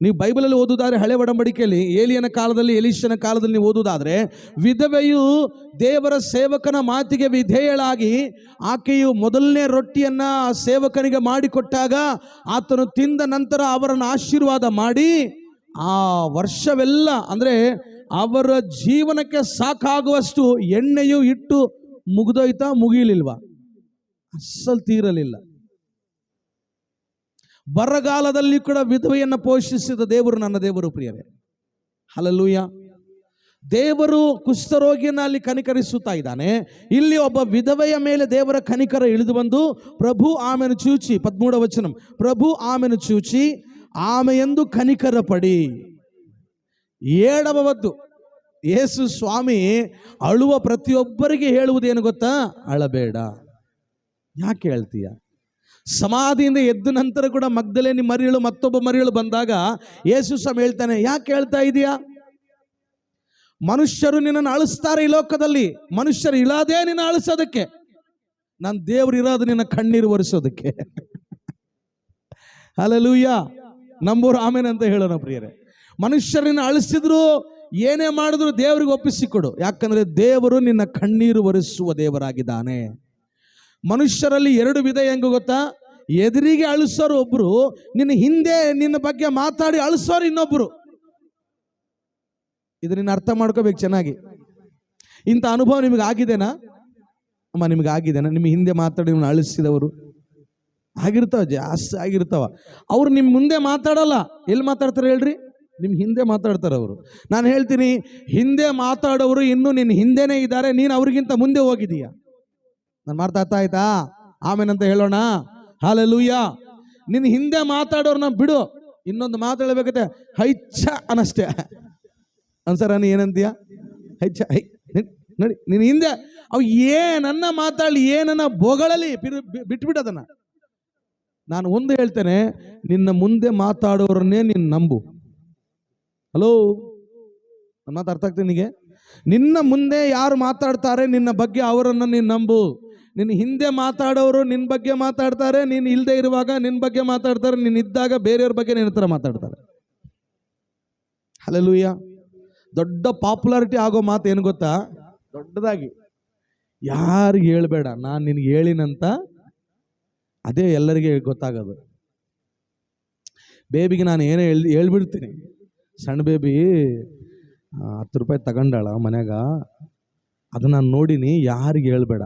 ನೀವು ಬೈಬಲಲ್ಲಿ ಓದುವುದಾದ್ರೆ, ಹಳೆ ಒಡಂಬಡಿಕೆಯಲ್ಲಿ ಏಲಿಯನ ಕಾಲದಲ್ಲಿ, ಎಲೀಷನ ಕಾಲದಲ್ಲಿ ನೀವು ಓದುವುದಾದ್ರೆ, ವಿಧವೆಯು ದೇವರ ಸೇವಕನ ಮಾತಿಗೆ ವಿಧೇಯಳಾಗಿ ಆಕೆಯು ಮೊದಲನೇ ರೊಟ್ಟಿಯನ್ನ ಆ ಸೇವಕನಿಗೆ ಮಾಡಿಕೊಟ್ಟಾಗ ಆತನು ತಿಂದ ನಂತರ ಅವರನ್ನು ಆಶೀರ್ವಾದ ಮಾಡಿ ಆ ವರ್ಷವೆಲ್ಲ, ಅಂದ್ರೆ ಅವರ ಜೀವನಕ್ಕೆ ಸಾಕಾಗುವಷ್ಟು ಎಣ್ಣೆಯು ಇಟ್ಟು ಮುಗಿದೋಯ್ತಾ? ಮುಗಿಯಲಿಲ್ವಾ? ಅಸಲ್ ತೀರಲಿಲ್ಲ. ಬರಗಾಲದಲ್ಲಿ ಕೂಡ ವಿಧವೆಯನ್ನು ಪೋಷಿಸಿದ ದೇವರು ನನ್ನ ದೇವರು ಪ್ರಿಯರೇ. ಹಲ್ಲೆಲೂಯಾ. ದೇವರು ಕುಷ್ಠರೋಗಿಯನ್ನ ಅಲ್ಲಿ ಕನಿಕರಿಸುತ್ತಾ ಇದ್ದಾನೆ. ಇಲ್ಲಿ ಒಬ್ಬ ವಿಧವೆಯ ಮೇಲೆ ದೇವರ ಕನಿಕರ ಇಳಿದು ಬಂದು, ಪ್ರಭು ಆಮೆನು ಚೂಚಿ, 13ನೇ ವಚನ, ಪ್ರಭು ಆಮೆನು ಚೂಚಿ ಆಮೆಯೆಂದು ಕನಿಕರ ಪಡಿ. 7வது ಯೇಸು ಸ್ವಾಮಿ ಅಳುವ ಪ್ರತಿಯೊಬ್ಬರಿಗೆ ಹೇಳುವುದೇನು ಗೊತ್ತಾ? ಅಳಬೇಡ. ಯಾಕೆ ಹೇಳ್ತೀಯ? ಸಮಾಧಿಯಿಂದ ಎದ್ದ ನಂತರ ಕೂಡ ಮಗ್ದಲೇನಿ ಮರಿಯಳು, ಮತ್ತೊಬ್ಬ ಮರಿಯಳು ಬಂದಾಗ ಯೇಸು ಸ್ವಾಮಿ ಹೇಳ್ತಾನೆ, ಯಾಕೆ ಹೇಳ್ತಾ ಇದೀಯಾ? ಮನುಷ್ಯರು ನಿನ್ನನ್ನು ಅಳಿಸ್ತಾರೆ ಈ ಲೋಕದಲ್ಲಿ. ಮನುಷ್ಯರು ಇಲ್ಲದೇ ನಿನ್ನ ಅಳಿಸೋದಕ್ಕೆ. ನಾನು ದೇವರು ಇರೋದು ನಿನ್ನ ಕಣ್ಣೀರು ಒರೆಸೋದಕ್ಕೆ. ಹಲ್ಲೆಲೂಯಾ. ನಂಬೋರು ಆಮೇನ್ ಅಂತ ಹೇಳೋಣ ಪ್ರಿಯರೇ. ಮನುಷ್ಯರನ್ನ ಅಳಿಸಿದ್ರು, ಏನೇ ಮಾಡಿದ್ರು ದೇವರಿಗೆ ಒಪ್ಪಿಸಿಕೊಡು. ಯಾಕಂದ್ರೆ ದೇವರು ನಿನ್ನ ಕಣ್ಣೀರು ಒರೆಸುವ ದೇವರಾಗಿದ್ದಾನೆ. ಮನುಷ್ಯರಲ್ಲಿ 2 ವಿಧ. ಹೆಂಗ ಗೊತ್ತಾ? ಎದುರಿಗೆ ಅಳಿಸೋರು ಒಬ್ರು, ನಿನ್ನ ಹಿಂದೆ ನಿನ್ನ ಬಗ್ಗೆ ಮಾತಾಡಿ ಅಳಿಸೋರು ಇನ್ನೊಬ್ರು. ಇದು ನಿನ್ನ ಅರ್ಥ ಮಾಡ್ಕೋಬೇಕು ಚೆನ್ನಾಗಿ. ಇಂಥ ಅನುಭವ ನಿಮಗೆ ಆಗಿದೆನಾ ಅಮ್ಮ? ನಿಮಗೆ ಆಗಿದೆನಾ? ನಿಮ್ಮ ಹಿಂದೆ ಮಾತಾಡಿ ನಿಮ್ಮನ್ನು ಅಳಿಸಿದವರು ಆಗಿರ್ತಾವ, ಜಾಸ್ತಿ ಆಗಿರ್ತಾವ. ಅವ್ರು ನಿಮ್ಮ ಮುಂದೆ ಮಾತಾಡಲ್ಲ. ಎಲ್ಲಿ ಮಾತಾಡ್ತಾರೆ ಹೇಳ್ರಿ? ನಿಮ್ಮ ಹಿಂದೆ ಮಾತಾಡ್ತಾರೆ ಅವರು. ನಾನು ಹೇಳ್ತೀನಿ, ಹಿಂದೆ ಮಾತಾಡೋರು ಇನ್ನೂ ನಿನ್ನ ಹಿಂದೆನೇ ಇದ್ದಾರೆ, ನೀನು ಅವ್ರಿಗಿಂತ ಮುಂದೆ ಹೋಗಿದೀಯ. ನಾನು ಮಾತಾಡ್ತಾ ಆಯ್ತಾ? ಆಮೇನಂತ ಹೇಳೋಣ. ಹಲ್ಲೆಲೂಯಾ. ನಿನ್ನ ಹಿಂದೆ ಮಾತಾಡೋರ್ನ ಬಿಡು. ಇನ್ನೊಂದು ಮಾತಾಡಬೇಕತ್ತೆ, ಹೈಚ್ಛ ಅನ್ನಷ್ಟೇ. ಅನ್ಸರ ನೀ ಏನಂತೀಯ? ಹೈಚ್ಛ ಹೈ ನೋಡಿ, ನಿನ್ನ ಹಿಂದೆ ಅವು ಏನನ್ನ ಮಾತಾಡಲಿ, ಏನನ್ನ ಬೊಗಳಲಿ, ಬಿಟ್ಬಿಟ್ಟದನ್ನ. ನಾನು ಒಂದು ಹೇಳ್ತೇನೆ, ನಿನ್ನ ಮುಂದೆ ಮಾತಾಡೋರನ್ನೇ ನೀನು ನಂಬು. ಹಲೋ, ನನ್ನ ಮಾತು ಅರ್ಥ ಆಗ್ತದೆ ನಿನಗೆ? ನಿನ್ನ ಮುಂದೆ ಯಾರು ಮಾತಾಡ್ತಾರೆ ನಿನ್ನ ಬಗ್ಗೆ, ಅವರನ್ನು ನೀನು ನಂಬು. ನಿನ್ನ ಹಿಂದೆ ಮಾತಾಡೋರು ನಿನ್ನ ಬಗ್ಗೆ ಮಾತಾಡ್ತಾರೆ, ನೀನು ಇಲ್ಲದೆ ಇರುವಾಗ ನಿನ್ನ ಬಗ್ಗೆ ಮಾತಾಡ್ತಾರೆ, ನೀನು ಇದ್ದಾಗ ಬೇರೆಯವ್ರ ಬಗ್ಗೆ ನಿನ್ನ ಹತ್ರ ಮಾತಾಡ್ತಾರೆ. ಹಲ್ಲೆಲೂಯಾ. ದೊಡ್ಡ ಪಾಪ್ಯುಲಾರಿಟಿ ಆಗೋ ಮಾತು ಏನು ಗೊತ್ತಾ? ದೊಡ್ಡದಾಗಿ ಯಾರಿಗೆ ಹೇಳ್ಬೇಡ, ನಾನು ನಿನಗೆ ಹೇಳಿನಂತ ಅದೇ ಎಲ್ಲರಿಗೆ ಗೊತ್ತಾಗೋದು. ಬೇಬಿಗೆ ನಾನು ಏನೇ ಹೇಳ್ಬಿಡ್ತೀನಿ, ಸಣ್ಣ ಬೇಬಿ 10 ರೂಪಾಯಿ ತಗೊಂಡಾಳ ಮನ್ಯಾಗ, ಅದು ನಾನು ನೋಡಿನಿ, ಯಾರಿಗೆ ಹೇಳ್ಬೇಡ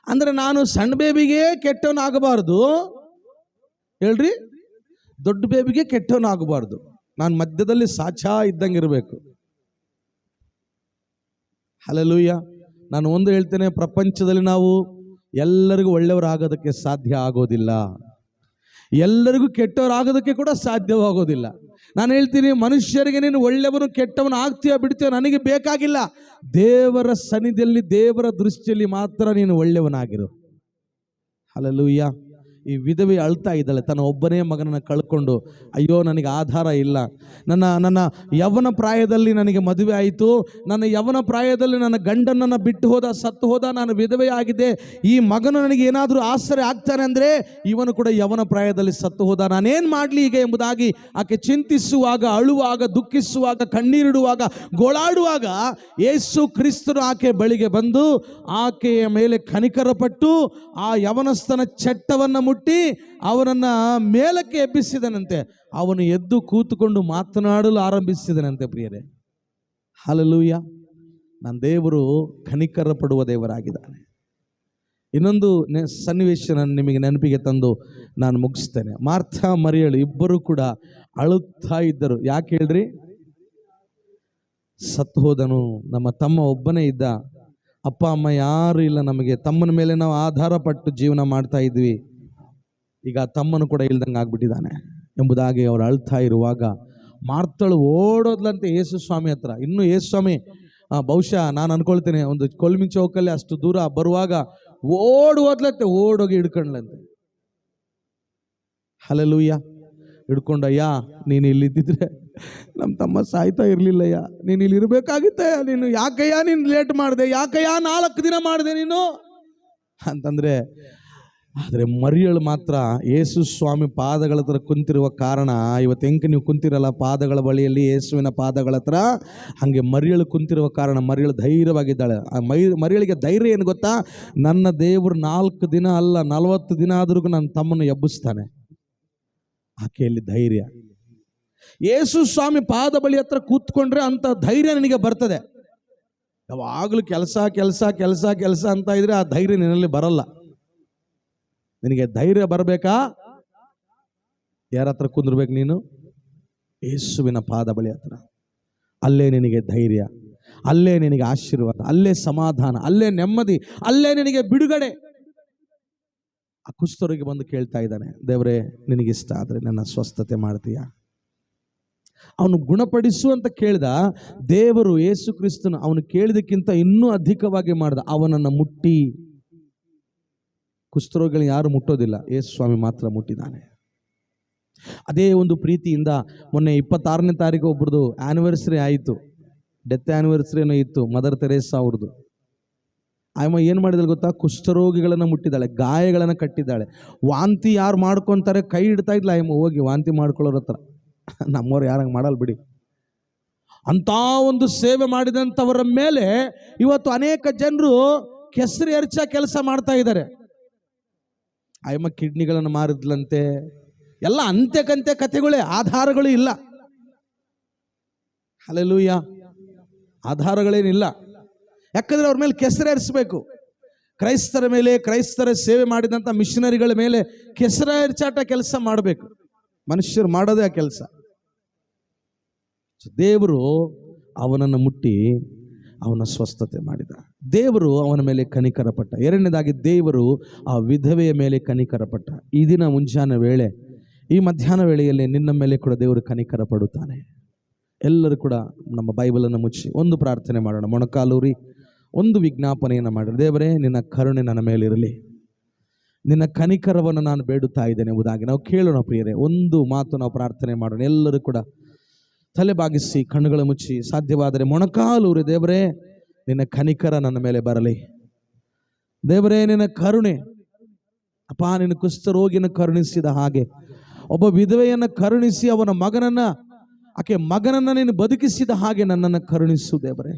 ಅಂದರೆ ನಾನು ಸಣ್ಣ ಬೇಬಿಗೆ ಕೆಟ್ಟವನಾಗಬಾರ್ದು ಹೇಳ್ರಿ, ದೊಡ್ಡ ಬೇಬಿಗೆ ಕೆಟ್ಟವನಾಗಬಾರ್ದು. ನಾನು ಮಧ್ಯದಲ್ಲಿ ಸಾಚಾ ಇದ್ದಂಗೆ ಇರಬೇಕು. ಹಲ್ಲೆಲೂಯಾ. ನಾನು ಒಂದು ಹೇಳ್ತೇನೆ, ಪ್ರಪಂಚದಲ್ಲಿ ನಾವು ಎಲ್ಲರಿಗೂ ಒಳ್ಳೆಯವರಾಗೋದಕ್ಕೆ ಸಾಧ್ಯ ಆಗೋದಿಲ್ಲ, ಎಲ್ಲರಿಗೂ ಕೆಟ್ಟವರಾಗೋದಕ್ಕೆ ಕೂಡ ಸಾಧ್ಯವಾಗೋದಿಲ್ಲ. ನಾನು ಹೇಳ್ತೀನಿ, ಮನುಷ್ಯರಿಗೆ ನೀನು ಒಳ್ಳೆಯವನು ಕೆಟ್ಟವನು ಆಗ್ತೀಯ ಬಿಡ್ತೀಯ ನನಗೆ ಬೇಕಾಗಿಲ್ಲ. ದೇವರ ಸನ್ನಿಧಿಯಲ್ಲಿ, ದೇವರ ದೃಷ್ಟಿಯಲ್ಲಿ ಮಾತ್ರ ನೀನು ಒಳ್ಳೆಯವನಾಗಿರು. ಹಲ್ಲೆಲೂಯಾ. ಈ ವಿಧವೆ ಅಳ್ತಾ ಇದ್ದಾಳೆ, ತನ್ನ ಒಬ್ಬನೇ ಮಗನನ್ನು ಕಳ್ಕೊಂಡು. ಅಯ್ಯೋ, ನನಗೆ ಆಧಾರ ಇಲ್ಲ, ನನ್ನ ಯೌವನ ಪ್ರಾಯದಲ್ಲಿ ನನಗೆ ಮದುವೆ ಆಯಿತು, ನನ್ನ ಯೌವನ ಪ್ರಾಯದಲ್ಲಿ ನನ್ನ ಗಂಡನನ್ನು ಬಿಟ್ಟು ಹೋದ, ಸತ್ತು ಹೋದ, ನಾನು ವಿಧವೆ ಆಗಿದ್ದೆ, ಈ ಮಗನು ನನಗೆ ಏನಾದರೂ ಆಸರೆ ಆಗ್ತಾನೆ ಅಂದರೆ ಇವನು ಕೂಡ ಯೌವನ ಪ್ರಾಯದಲ್ಲಿ ಸತ್ತು ಹೋದ, ನಾನೇನು ಮಾಡಲಿ ಈಗ ಎಂಬುದಾಗಿ ಆಕೆ ಚಿಂತಿಸುವಾಗ, ಅಳುವಾಗ, ದುಃಖಿಸುವಾಗ, ಕಣ್ಣೀರಿಡುವಾಗ, ಗೋಳಾಡುವಾಗ ಯೇಸು ಕ್ರಿಸ್ತನು ಆಕೆ ಬಳಿಗೆ ಬಂದು ಆಕೆಯ ಮೇಲೆ ಕನಿಕರಪಟ್ಟು ಆ ಯವನಸ್ಥನ ಚಟ್ಟವನ್ನು ಮುಟ್ಟಿ ಅವನನ್ನ ಮೇಲಕ್ಕೆ ಎಬ್ಬಿಸಿದನಂತೆ. ಅವನು ಎದ್ದು ಕೂತುಕೊಂಡು ಮಾತನಾಡಲು ಆರಂಭಿಸಿದನಂತೆ. ಪ್ರಿಯರೇ, ಹಲ್ಲೆಲೂಯಾ. ನನ್ನ ದೇವರು ಕನಿಕರ ಪಡುವ ದೇವರಾಗಿದ್ದಾನೆ. ಇನ್ನೊಂದು ಸನ್ನಿವೇಶ ನಾನು ನಿಮಗೆ ನೆನಪಿಗೆ ತಂದು ನಾನು ಮುಗಿಸ್ತೇನೆ. ಮಾರ್ಥ ಮರಿಯಳು ಇಬ್ಬರು ಕೂಡ ಅಳುತ್ತಾ ಇದ್ದರು. ಯಾಕೆ ಹೇಳ್ರಿ? ಸತ್ತು ಹೋದನು, ನಮ್ಮ ತಮ್ಮ ಒಬ್ಬನೇ ಇದ್ದ, ಅಪ್ಪ ಅಮ್ಮ ಯಾರು ಇಲ್ಲ ನಮಗೆ, ತಮ್ಮನ ಮೇಲೆ ನಾವು ಆಧಾರ ಪಟ್ಟು ಜೀವನ ಮಾಡ್ತಾ ಇದ್ವಿ, ಈಗ ತಮ್ಮನು ಕೂಡ ಇಲ್ದಂಗೆ ಆಗ್ಬಿಟ್ಟಿದ್ದಾನೆ ಎಂಬುದಾಗಿ ಅವರು ಅಳ್ತಾ ಇರುವಾಗ ಮಾರ್ತಳು ಓಡೋದ್ಲಂತೆ ಯೇಸು ಸ್ವಾಮಿ ಹತ್ರ. ಇನ್ನು ಯೇಸು ಸ್ವಾಮಿ ಬಹುಶಃ ನಾನು ಅನ್ಕೊಳ್ತೇನೆ ಒಂದು ಕೊಲ್ಮಿ ಚೌಕಲ್ಲಿ ಅಷ್ಟು ದೂರ ಬರುವಾಗ ಓಡೋದ್ಲಂತೆ, ಓಡೋಗಿ ಹಿಡ್ಕೊಂಡ್ಲಂತೆ. ಹಲ್ಲೆಲೂಯಾ. ಹಿಡ್ಕೊಂಡು, ಅಯ್ಯ ನೀನು ಇಲ್ಲಿದ್ದಿದ್ರೆ ನಮ್ಮ ತಮ್ಮ ಸಾಯ್ತಾ ಇರಲಿಲ್ಲಯ್ಯ, ನೀನು ಇಲ್ಲಿ ಇರಬೇಕಾಗಿತ್ತಯ್ಯ, ನೀನು ಯಾಕಯ್ಯ ನೀನು ಲೇಟ್ ಮಾಡಿದೆ, ಯಾಕಯ್ಯ 4 ದಿನ ಮಾಡಿದೆ ನೀನು ಅಂತಂದರೆ. ಆದರೆ ಮರಿಯಳು ಮಾತ್ರ ಯೇಸು ಸ್ವಾಮಿ ಪಾದಗಳ ಹತ್ರ ಕುಂತಿರುವ ಕಾರಣ, ಇವತ್ತು ಹೆಂಗೆ ನೀವು ಕುಂತಿರಲ್ಲ ಪಾದಗಳ ಬಳಿಯಲ್ಲಿ ಯೇಸುವಿನ ಪಾದಗಳ ಹತ್ರ, ಹಾಗೆ ಮರಿಯಳು ಕುಂತಿರುವ ಕಾರಣ ಮರಿಯಳು ಧೈರ್ಯವಾಗಿದ್ದಾಳೆ. ಆ ಮರಿಯಳಿಗೆ ಧೈರ್ಯ ಏನು ಗೊತ್ತಾ? ನನ್ನ ದೇವರು 4 ದಿನ ಅಲ್ಲ 40 ದಿನ ಆದ್ರೂ ನನ್ನ ತಮ್ಮನ್ನು ಎಬ್ಬಿಸ್ತಾನೆ. ಆಕೆಯಲ್ಲಿ ಧೈರ್ಯ. ಯೇಸು ಸ್ವಾಮಿ ಪಾದ ಬಳಿ ಹತ್ರ ಕೂತ್ಕೊಂಡ್ರೆ ಅಂತ ಧೈರ್ಯ ನಿನಗೆ ಬರ್ತದೆ. ಯಾವಾಗಲೂ ಕೆಲಸ ಕೆಲಸ ಕೆಲಸ ಕೆಲಸ ಅಂತ ಇದ್ರೆ ಆ ಧೈರ್ಯ ನಿನ್ನಲ್ಲಿ ಬರಲ್ಲ. ನಿನಗೆ ಧೈರ್ಯ ಬರಬೇಕಾ? ಯಾರ ಹತ್ರ ಕುಂದಿರ್ಬೇಕು ನೀನು? ಯೇಸುವಿನ ಪಾದ ಬಳಿ ಹತ್ರ. ಅಲ್ಲೇ ನಿನಗೆ ಧೈರ್ಯ, ಅಲ್ಲೇ ನಿನಗೆ ಆಶೀರ್ವಾದ, ಅಲ್ಲೇ ಸಮಾಧಾನ, ಅಲ್ಲೇ ನೆಮ್ಮದಿ, ಅಲ್ಲೇ ನಿನಗೆ ಬಿಡುಗಡೆ. ಆ ಕುಷ್ಠರೋಗಿ ಬಂದು ಕೇಳ್ತಾ ಇದ್ದಾನೆ, ದೇವರೇ ನಿನಗಿಷ್ಟ ಆದರೆ ನನ್ನ ಸ್ವಸ್ಥತೆ ಮಾಡ್ತೀಯಾ? ಅವನು ಗುಣಪಡಿಸು ಅಂತ ಕೇಳಿದ. ದೇವರು ಯೇಸು ಕ್ರಿಸ್ತನು ಅವನು ಕೇಳಿದಕ್ಕಿಂತ ಇನ್ನೂ ಅಧಿಕವಾಗಿ ಮಾಡ್ದ. ಅವನನ್ನು ಮುಟ್ಟಿ, ಕುಷ್ಠರೋಗಿಗಳನ್ನ ಯಾರು ಮುಟ್ಟೋದಿಲ್ಲ, ಯೇಸು ಸ್ವಾಮಿ ಮಾತ್ರ ಮುಟ್ಟಿದ್ದಾನೆ. ಅದೇ ಒಂದು ಪ್ರೀತಿಯಿಂದ ಮೊನ್ನೆ 26ನೇ ತಾರೀಕು ಒಬ್ಬರದು ಆ್ಯನಿವರ್ಸರಿ ಆಯಿತು, ಡೆತ್ ಆ್ಯನಿವರ್ಸರಿನೂ ಇತ್ತು, ಮದರ್ ತೆರೇಸಾ ಅವ್ರದ್ದು. ಆಯಮ್ಮ ಏನು ಮಾಡಿದಾಳೆ ಗೊತ್ತಾ? ಕುಷ್ಠರೋಗಿಗಳನ್ನು ಮುಟ್ಟಿದ್ದಾಳೆ, ಗಾಯಗಳನ್ನು ಕಟ್ಟಿದ್ದಾಳೆ. ವಾಂತಿ ಯಾರು ಮಾಡ್ಕೊತಾರೆ ಕೈ ಇಡ್ತಾ ಇದ್ಲ ಆಯಮ್ಮ ಹೋಗಿ ವಾಂತಿ ಮಾಡ್ಕೊಳ್ಳೋರ ಹತ್ರ. ನಮ್ಮವ್ರು ಯಾರಂಗೆ ಮಾಡಲ್ಲ ಬಿಡಿ. ಅಂಥ ಒಂದು ಸೇವೆ ಮಾಡಿದಂಥವರ ಮೇಲೆ ಇವತ್ತು ಅನೇಕ ಜನರು ಕೆಸರು ಎರಚ ಕೆಲಸ ಮಾಡ್ತಾ ಇದ್ದಾರೆ. ಆಯಮ್ಮ ಕಿಡ್ನಿಗಳನ್ನು ಮಾರಿದ್ಲಂತೆ. ಎಲ್ಲ ಅಂತ್ಯಕಂತೆ ಕಥೆಗಳೇ, ಆಧಾರಗಳು ಇಲ್ಲ. ಹಲ್ಲೆಲೂಯಾ. ಆಧಾರಗಳೇನಿಲ್ಲ. ಯಾಕಂದ್ರೆ ಅವ್ರ ಮೇಲೆ ಕೆಸರೆರಿಸಬೇಕು. ಕ್ರೈಸ್ತರ ಮೇಲೆ, ಕ್ರೈಸ್ತರ ಸೇವೆ ಮಾಡಿದಂಥ ಮಿಷನರಿಗಳ ಮೇಲೆ ಕೆಸರ ಎರಚಾಟ ಕೆಲಸ ಮಾಡಬೇಕು. ಮನುಷ್ಯರು ಮಾಡೋದೇ ಆ ಕೆಲಸ. ದೇವರು ಅವನನ್ನು ಮುಟ್ಟಿ ಅವನ ಸ್ವಸ್ಥತೆ ಮಾಡಿದ. ದೇವರು ಅವನ ಮೇಲೆ ಕನಿಕರಪಟ್ಟ. ಎರಡನೇದಾಗಿ ದೇವರು ಆ ವಿಧವೆಯ ಮೇಲೆ ಕನಿಕರಪಟ್ಟ. ಈ ದಿನ ಮುಂಜಾನೆ ವೇಳೆ, ಈ ಮಧ್ಯಾಹ್ನ ವೇಳೆಯಲ್ಲಿ ನಿನ್ನ ಮೇಲೆ ಕೂಡ ದೇವರು ಕನಿಕರ ಪಡುತ್ತಾನೆ. ಎಲ್ಲರೂ ಕೂಡ ನಮ್ಮ ಬೈಬಲನ್ನು ಮುಚ್ಚಿ ಒಂದು ಪ್ರಾರ್ಥನೆ ಮಾಡೋಣ. ಮೊಣಕಾಲೂರಿ ಒಂದು ವಿಜ್ಞಾಪನೆಯನ್ನು ಮಾಡಿ, ದೇವರೇ ನಿನ್ನ ಕರುಣೆ ನನ್ನ ಮೇಲಿರಲಿ, ನಿನ್ನ ಕನಿಕರವನ್ನು ನಾನು ಬೇಡುತ್ತಾ ಇದ್ದೇನೆ ಎಂಬುದಾಗಿ ನಾವು ಕೇಳೋಣ. ಪ್ರಿಯರೇ, ಒಂದು ಮಾತು ನಾವು ಪ್ರಾರ್ಥನೆ ಮಾಡೋಣ. ಎಲ್ಲರೂ ಕೂಡ ತಲೆ ಬಾಗಿಸಿ ಕಣ್ಣುಗಳು ಮುಚ್ಚಿ ಸಾಧ್ಯವಾದರೆ ಮೊಣಕಾಲೂರಿ, ದೇವರೇ ನಿನ್ನ ಕನಿಕರ ನನ್ನ ಮೇಲೆ ಬರಲಿ. ದೇವರೇ ನಿನ್ನ ಕರುಣೆ, ಅಪ್ಪ ನಿನ್ನ ಕುಷ್ಠರೋಗಿನ ಕರುಣಿಸಿದ ಹಾಗೆ ಒಬ್ಬ ವಿಧವೆಯನ್ನು ಕರುಣಿಸಿ ಅವನ ಆಕೆ ಮಗನನ್ನು ನೀನು ಬದುಕಿಸಿದ ಹಾಗೆ ನನ್ನನ್ನು ಕರುಣಿಸು ದೇವರೇ.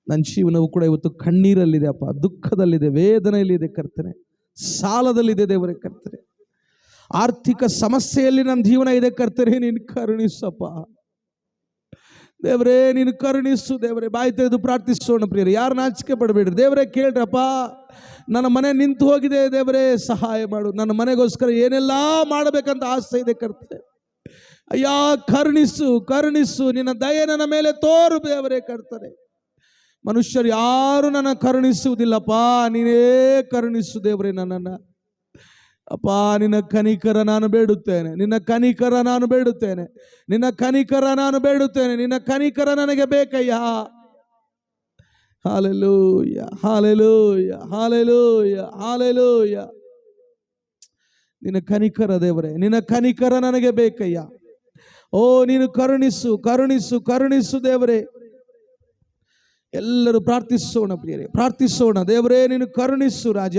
ನನ್ನ ಜೀವನವು ಕೂಡ ಇವತ್ತು ಕಣ್ಣೀರಲ್ಲಿದೆ ಅಪ್ಪ, ದುಃಖದಲ್ಲಿದೆ, ವೇದನೆಯಲ್ಲಿದೆ ಕರ್ತನೆ, ಸಾಲದಲ್ಲಿದೆ ದೇವರೇ ಕರ್ತನೆ, ಆರ್ಥಿಕ ಸಮಸ್ಯೆಯಲ್ಲಿ ನನ್ನ ಜೀವನ ಇದೆ ಕರ್ತನೆ. ನೀನು ಕರುಣಿಸಪ್ಪ ದೇವರೇ, ನೀನು ಕರುಣಿಸು ದೇವರೇ. ಬಾಯಿ ತೆಗೆದು ಪ್ರಾರ್ಥಿಸೋಣ ಪ್ರಿಯರೇ, ಯಾರು ನಾಚಿಕೆ ಪಡಬೇಡ್ರಿ. ದೇವರೇ ಕೇಳ್ರಪ್ಪ, ನನ್ನ ಮನೆ ನಿಂತು ಹೋಗಿದೆ ದೇವರೇ, ಸಹಾಯ ಮಾಡು. ನನ್ನ ಮನೆಗೋಸ್ಕರ ಏನೆಲ್ಲ ಮಾಡಬೇಕಂತ ಆಸೆ ಇದೆ ಕರ್ತನೆ. ಅಯ್ಯ ಕರುಣಿಸು, ಕರುಣಿಸು, ನಿನ್ನ ದಯೆ ನನ್ನ ಮೇಲೆ ತೋರು ದೇವರೇ ಕರ್ತನೆ. ಮನುಷ್ಯರು ಯಾರು ನನ್ನ ಕರುಣಿಸುವುದಿಲ್ಲಪ್ಪ, ನೀನೇ ಕರುಣಿಸು ದೇವರೇ ನನ್ನನ್ನು. ಅಪ್ಪ ನಿನ್ನ ಕನಿಕರ ನಾನು ಬೇಡುತ್ತೇನೆ, ನಿನ್ನ ಕನಿಕರ ನಾನು ಬೇಡುತ್ತೇನೆ, ನಿನ್ನ ಕನಿಕರ ನಾನು ಬೇಡುತ್ತೇನೆ, ನಿನ್ನ ಕನಿಕರ ನನಗೆ ಬೇಕಯ್ಯ. Hallelujah, hallelujah, hallelujah, hallelujah. ನಿನ್ನ ಕನಿಕರ ದೇವರೇ, ನಿನ್ನ ಕನಿಕರ ನನಗೆ ಬೇಕಯ್ಯ. ಓ ನೀನು ಕರುಣಿಸು, ಕರುಣಿಸು, ಕರುಣಿಸು ದೇವರೇ. ಎಲ್ಲರೂ ಪ್ರಾರ್ಥಿಸೋಣ ಪ್ರಿಯರೇ, ಪ್ರಾರ್ಥಿಸೋಣ. ದೇವರೇ ನೀನು ಕರುಣಿಸು ರಾಜ.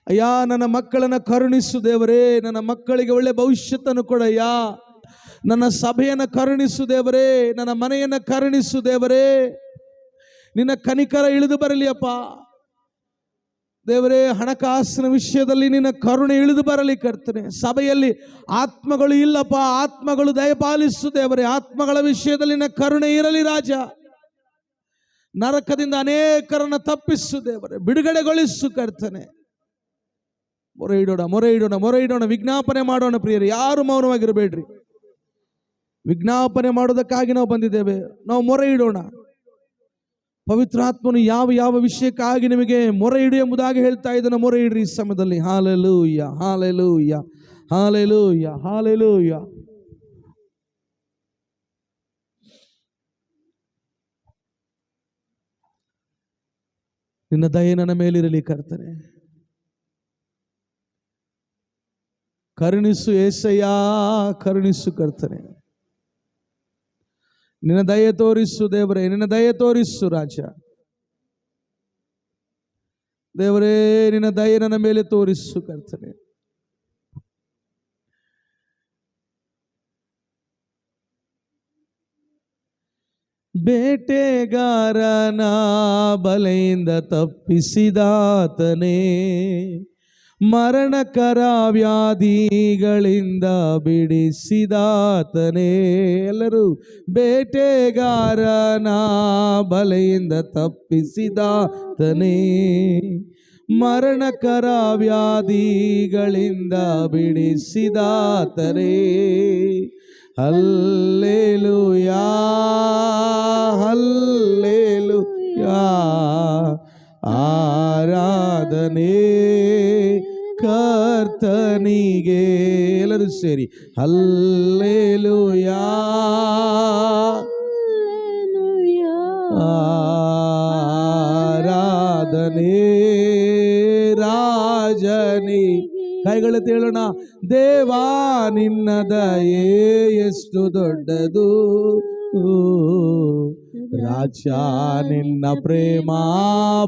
ಅಯ್ಯ ನನ್ನ ಮಕ್ಕಳನ್ನು ಕರುಣಿಸು ದೇವರೇ, ನನ್ನ ಮಕ್ಕಳಿಗೆ ಒಳ್ಳೆ ಭವಿಷ್ಯತ್ತನ್ನು ಕೊಡಯ್ಯ. ನನ್ನ ಸಭೆಯನ್ನು ಕರುಣಿಸು ದೇವರೇ, ನನ್ನ ಮನೆಯನ್ನು ಕರುಣಿಸು ದೇವರೇ. ನಿನ್ನ ಕನಿಕರ ಇಳಿದು ಬರಲಿ ಅಪ್ಪ ದೇವರೇ. ಹಣಕಾಸಿನ ವಿಷಯದಲ್ಲಿ ನಿನ್ನ ಕರುಣೆ ಇಳಿದು ಬರಲಿ ಕರ್ತನೆ. ಸಭೆಯಲ್ಲಿ ಆತ್ಮಗಳು ಇಲ್ಲಪ್ಪ, ಆತ್ಮಗಳು ದಯಪಾಲಿಸು ದೇವರೇ. ಆತ್ಮಗಳ ವಿಷಯದಲ್ಲಿ ನಿನ್ನ ಕರುಣೆ ಇರಲಿ ರಾಜ. ನರಕದಿಂದ ಅನೇಕರನ್ನು ತಪ್ಪಿಸು ದೇವರೇ, ಬಿಡುಗಡೆಗೊಳಿಸು ಕರ್ತನೆ. ಮೊರೆ ಇಡೋಣ, ಮೊರೆ ಇಡೋಣ, ಮೊರೆ ಇಡೋಣ, ವಿಜ್ಞಾಪನೆ ಮಾಡೋಣ ಪ್ರಿಯರೇ. ಯಾರು ಮೌನವಾಗಿರಬೇಡ್ರಿ. ವಿಜ್ಞಾಪನೆ ಮಾಡೋದಕ್ಕಾಗಿ ನಾವು ಬಂದಿದ್ದೇವೆ. ನಾವು ಮೊರೆ ಇಡೋಣ. ಪವಿತ್ರಾತ್ಮನು ಯಾವ ಯಾವ ವಿಷಯಕ್ಕಾಗಿ ನಿಮಗೆ ಮೊರೆ ಇಡು ಎಂಬುದಾಗಿ ಹೇಳ್ತಾ ಇದ್ದಾನೆ. ಮೊರೆ ಇಡ್ರಿ ಈ ಸಮಯದಲ್ಲಿ. Hallelujah, hallelujah, hallelujah, hallelujah. ನಿನ್ನ ದಯೆ ನನ್ನ ಮೇಲಿರಲಿ ಕರ್ತನೆ. ಕರುಣಿಸು ಏಸಯ್ಯ, ಕರುಣಿಸು ಕರ್ತನೆ. ನಿನ್ನ ದಯೆ ತೋರಿಸು ದೇವರೇ, ನಿನ್ನ ದಯೆ ತೋರಿಸು ರಾಜ. ದೇವರೇ ನಿನ್ನ ದಯೆ ನನ್ನ ಮೇಲೆ ತೋರಿಸು ಕರ್ತನೆ. ಬೇಟೆಗಾರನ ಬಲೆಯಿಂದ ತಪ್ಪಿಸಿದಾತನೇ, ಮರಣಕರ ವ್ಯಾಧಿಗಳಿಂದ ಬಿಡಿಸಿದಾತನೇ. ಎಲ್ಲರೂ ಬೇಟೆಗಾರನ ಬಲೆಯಿಂದ ತಪ್ಪಿಸಿದಾತನೇ, ಮರಣಕರ ವ್ಯಾಧಿಗಳಿಂದ ಬಿಡಿಸಿದಾತನೇ. Hallelujah, hallelujah. ಆರಾಧನೆ ಕರ್ತನಿಗೆ. ಎಲ್ಲರೂ ಸೇರಿ ಹಲ್ಲೆಲೂಯಾ, ಆರಾಧನೆ ರಾಜನಿ. ಕೈಗಳು ತೇಳೋಣ. ದೇವಾ ನಿನ್ನ ದಯೆ ಎಷ್ಟು ದೊಡ್ಡದು, ರಾಜ ನಿನ್ನ ಪ್ರೇಮ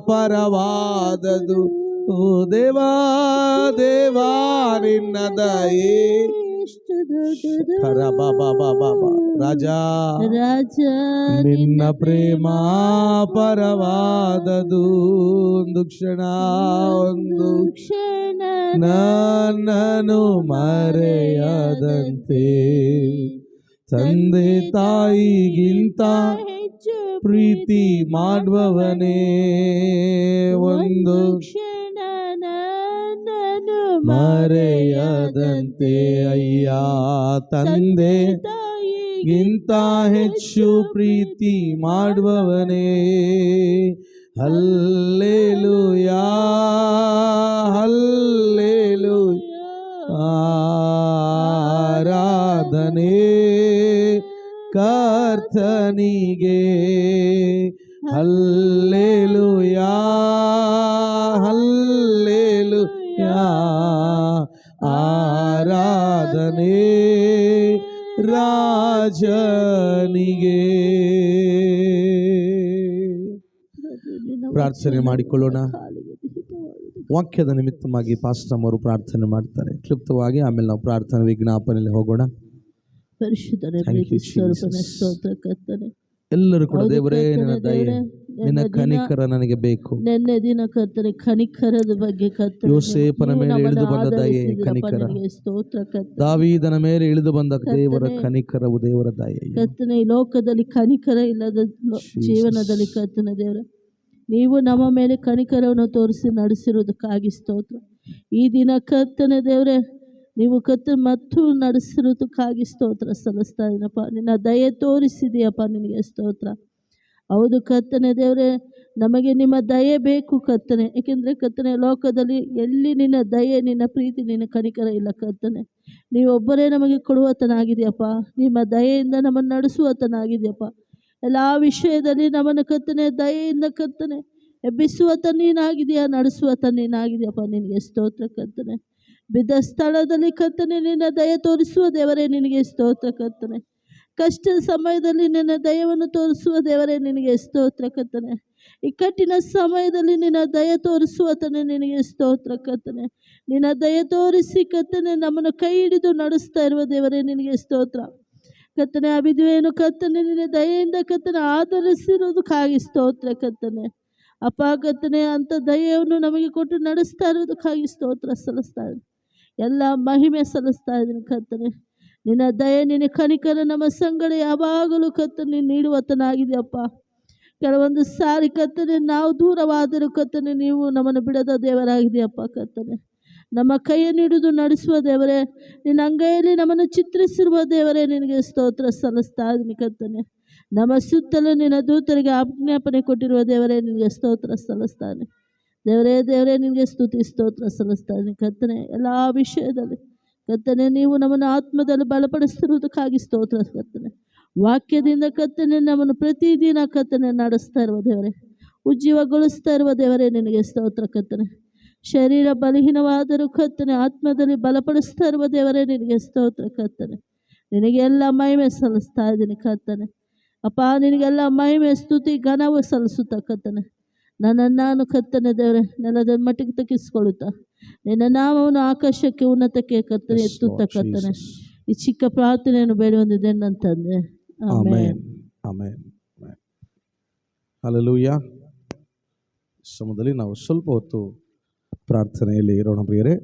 ಪರವಾದದು. ಓ ದೇವಾ, ದೇವಾ ನಿನ್ನ ದಯೆ ರಾಜ, ರಾಜ ನಿನ್ನ ಪ್ರೇಮ ಪರವಾದದು. ಒಂದು ಕ್ಷಣ, ಒಂದು ಕ್ಷಣ ನನ್ನನು ಮರೆಯದಂತೆ, ತಂದೆ ತಾಯಿಗಿಂತ ಪ್ರೀತಿ ಮಾಡುವವನೇ. ಒಂದು ಕ್ಷಣ ಮರೆಯದಂತೆ ಅಯ್ಯ, ತಂದೆ ಗಿಂತ ಹೆಚ್ಚು ಪ್ರೀತಿ ಮಾಡುವವನೇ. ಹಲ್ಲೆಲೂಯಾ ಹಲ್ಲೆಲೂಯಾ ಆರಾಧನೆ ಕರ್ತನಿಗೆ. ಹಲ್ಲೆಲೂಯಾ ಹಲ್ಲೆಲೂಯಾ ಆರಾಧನೆ ರಾಜನಿಗೆ. ಪ್ರಾರ್ಥನೆ ಮಾಡಿಕೊಳ್ಳೋಣ. ವಾಕ್ಯದ ನಿಮಿತ್ತವಾಗಿ ಪಾಸ್ಟರ್ ಅವರು ಪ್ರಾರ್ಥನೆ ಮಾಡ್ತಾರೆ ಕ್ಲುಪ್ತವಾಗಿ, ಆಮೇಲೆ ನಾವು ಪ್ರಾರ್ಥನೆ ವಿಜ್ಞಾಪನೆಯಲ್ಲಿ ಹೋಗೋಣ. ಪರಿಶುದ್ಧರೇ, ಪ್ರೀತಿ ಸ್ವರೂಪನೇ, ಸ್ತೋತ್ರ ಕರ್ತನೆ. ಎಲ್ಲರೂ ಕೂಡ ದೇವರೇ ನಿನ್ನ ದಯೆ ನಿನ್ನ ಕನಿಕರ ನನಗೆ ಬೇಕು. ನೆನ್ನೆ ದಿನ ಕರ್ತನೆ ಕನಿಕರದ ಬಗ್ಗೆ ಕರ್ತನೆ, ಯೋಸೇಫನ ಮೇಲೆ ಇಳಿದು ಬಂದ ದಯೆ ಕನಿಕರ, ಸ್ತೋತ್ರ ಕರ್ತನೆ. ದಾವೀದನ ಮೇಲೆ ಇಳಿದು ಬಂದ ದೇವರ ಕನಿಕರವು ದೇವರ ದಯೆ ಕರ್ತನೆ. ಈ ಲೋಕದಲ್ಲಿ ಕನಿಕರ ಇಲ್ಲದ ಜೀವನದಲ್ಲಿ ಕರ್ತನೆ ದೇವರ, ನೀವು ನಮ್ಮ ಮೇಲೆ ಕನಿಕರವನ್ನು ತೋರಿಸಿ ನಡೆಸಿರುವುದಕ್ಕಾಗಿ ಸ್ತೋತ್ರ. ಈ ದಿನ ಕರ್ತನೆ ದೇವರೇ, ನೀವು ಮತ್ತು ನಡೆಸಿರೋದಕ್ಕಾಗಿ ಸ್ತೋತ್ರ ಸಲ್ಲಿಸ್ತಾ ಇದ್ದೀನಪ್ಪ. ನಿನ್ನ ದಯೆ ತೋರಿಸಿದೆಯಪ್ಪ, ನಿನಗೆ ಸ್ತೋತ್ರ. ಹೌದು ಕರ್ತನೆ ದೇವರೇ, ನಮಗೆ ನಿಮ್ಮ ದಯೆ ಬೇಕು ಕರ್ತನೆ. ಏಕೆಂದರೆ ಕರ್ತನೆ, ಲೋಕದಲ್ಲಿ ಎಲ್ಲಿ ನಿನ್ನ ದಯೆ, ನಿನ್ನ ಪ್ರೀತಿ, ನಿನ್ನ ಕನಿಕರ ಇಲ್ಲ ಕರ್ತನೆ. ನೀವೊಬ್ಬರೇ ನಮಗೆ ಕೊಡುವತನಾಗಿದೆಯಪ್ಪ. ನಿಮ್ಮ ದಯೆಯಿಂದ ನಮ್ಮನ್ನು ನಡೆಸುವತನಾಗಿದೆಯಪ್ಪ. ಎಲ್ಲ ವಿಷಯದಲ್ಲಿ ನಮ್ಮನ್ನು ಕರ್ತನೆ ದಯೆಯಿಂದ ಕರ್ತನೆ ಎಬ್ಬಿಸುವತ ನೀನಾಗಿದೆಯಾ, ನಡೆಸುವತ ನೀನಾಗಿದೆಯಪ್ಪ. ನಿನಗೆ ಸ್ತೋತ್ರ ಕರ್ತನೆ. ಬಿದ್ದ ಸ್ಥಳದಲ್ಲಿ ಕರ್ತನೆ ನಿನ್ನ ದಯೆ ತೋರಿಸುವ ದೇವರೇ ನಿನಗೆ ಸ್ತೋತ್ರ ಕರ್ತನೆ. ಕಷ್ಟದ ಸಮಯದಲ್ಲಿ ನಿನ್ನ ದಯವನ್ನು ತೋರಿಸುವ ದೇವರೇ ನಿನಗೆ ಸ್ತೋತ್ರ ಕರ್ತನೆ. ಇಕ್ಕಟ್ಟಿನ ಸಮಯದಲ್ಲಿ ನಿನ್ನ ದಯೆ ತೋರಿಸುವತನೇ ನಿನಗೆ ಸ್ತೋತ್ರ ಕರ್ತನೆ. ನಿನ್ನ ದಯೆ ತೋರಿಸಿ ಕರ್ತನೆ ನಮ್ಮನ್ನು ಕೈ ಹಿಡಿದು ನಡೆಸ್ತಾ ಇರುವ ದೇವರೇ ನಿನಗೆ ಸ್ತೋತ್ರ ಕರ್ತನೆ. ಆ ವಿಧವೆಯನ್ನು ಕರ್ತನೆ ನಿನ್ನ ದಯೆಯಿಂದ ಕರ್ತನೆ ಆಧರಿಸಿರೋದಕ್ಕಾಗಿ ಸ್ತೋತ್ರ ಕರ್ತನೆ. ಅಪ್ಪ ಕರ್ತನೆ, ಅಂಥ ದಯೆಯನ್ನು ನಮಗೆ ಕೊಟ್ಟು ನಡೆಸ್ತಾ ಇರೋದಕ್ಕಾಗಿ ಸ್ತೋತ್ರ ಸಲ್ಲಿಸ್ತಾ ಇದ್ದೀನಿ. ಎಲ್ಲ ಮಹಿಮೆ ಸಲ್ಲಿಸ್ತಾ ಇದ್ದೀನಿ ಕರ್ತನೆ. ನಿನ್ನ ದಯೆ ನಿನ್ನ ಕನಿಕರ ನಮ್ಮ ಸಂಗಡ ಯಾವಾಗಲೂ ಕರ್ತನೆ ನೀಡುವತನಾಗಿದೆಯಪ್ಪ. ಕೆಲವೊಂದು ಸಾರಿ ಕರ್ತನೆ ನಾವು ದೂರವಾದರೂ ಕರ್ತನೆ ನೀವು ನಮ್ಮನ್ನು ಬಿಡದ ದೇವರಾಗಿದೆಯಪ್ಪ ಕರ್ತನೆ. ನಮ್ಮ ಕೈಯನ್ನು ಹಿಡಿದು ನಡೆಸುವ ದೇವರೇ, ನಿನ್ನ ಅಂಗೈಯಲ್ಲಿ ನಮ್ಮನ್ನು ಚಿತ್ರಿಸಿರುವ ದೇವರೇ ನಿನಗೆ ಸ್ತೋತ್ರ ಸಲ್ಲಿಸ್ತಾ ಇದ್ದೀನಿ ಕರ್ತನೆ. ನಮ್ಮ ಸುತ್ತಲೂ ನಿನ್ನ ದೂತರಿಗೆ ಆಜ್ಞಾಪನೆ ಕೊಟ್ಟಿರುವ ದೇವರೇ ನಿನಗೆ ಸ್ತೋತ್ರ ಸಲ್ಲಿಸ್ತಾನೆ. ದೇವರೇ ನಿನಗೆ ಸ್ತುತಿ ಸ್ತೋತ್ರ ಸಲ್ಲಿಸ್ತಾನೆ ಕರ್ತನೆ. ಎಲ್ಲ ವಿಷಯದಲ್ಲಿ ಕರ್ತನೆ ನೀವು ನಮ್ಮನ್ನು ಆತ್ಮದಲ್ಲಿ ಬಲಪಡಿಸ್ತಿರುವುದಕ್ಕಾಗಿ ಸ್ತೋತ್ರ ಕರ್ತನೆ. ವಾಕ್ಯದಿಂದ ಕರ್ತನೆ ನಮ್ಮನ್ನು ಪ್ರತಿದಿನ ಕರ್ತನೆ ನಡೆಸ್ತಾ ಇರುವ ದೇವರೇ, ಉಜ್ಜೀವಗೊಳಿಸ್ತಾ ಇರುವ ದೇವರೇ ನಿನಗೆ ಸ್ತೋತ್ರ ಕರ್ತನೆ. ಶರೀರ ಬಲಹೀನವಾದರೂ ಕರ್ತನೆ ಆತ್ಮದಲ್ಲಿ ಬಲಪಡಿಸ್ತಾ ಇರುವ ದೇವರೇ ನಿನಗೆ ಸ್ತೋತ್ರ ಕರ್ತನೆ. ನಿನಗೆಲ್ಲ ಮಹಿಮೆ ಸಲ್ಲಿಸ್ತಾ ಇದ್ದೀನಿ ಕರ್ತನೆ. ಅಪ್ಪ ನಿನಗೆಲ್ಲ ಮಹಿಮೆ ಸ್ತುತಿ ಘನವು ಸಲ್ಲಿಸುತ್ತಾ ಕರ್ತನೆ. ನಾನು ಕರ್ತನೆ ದೇವರೇ ನೆಲದ ಮಟ್ಟಿಗೆ ತಗ್ಗಿಸ್ಕೊಳ್ಳುತ್ತಾ ನಿನ್ನ ನಾಮವನ್ನು ಆಕಾಶಕ್ಕೆ ಉನ್ನತಕ್ಕೆ ಕರ್ತನೆ ಎತ್ತುತ್ತಾ ಕರ್ತನೆ ಈ ಚಿಕ್ಕ ಪ್ರಾರ್ಥನೆಯನ್ನು ಬೇಡಿ ಹೊಂದಿದೆ ನನ್ನ ತಂದೆ. ಆಮೆನ್. ಆಮೆನ್. ಹಲ್ಲೆಲೂಯಾ. ಸಮಯದಲ್ಲಿ ನಾವು ಸ್ವಲ್ಪ ಹೊತ್ತು ಪ್ರಾರ್ಥನೆಯಲ್ಲಿ ಇರೋಣ ಪ್ರಿಯರೇ.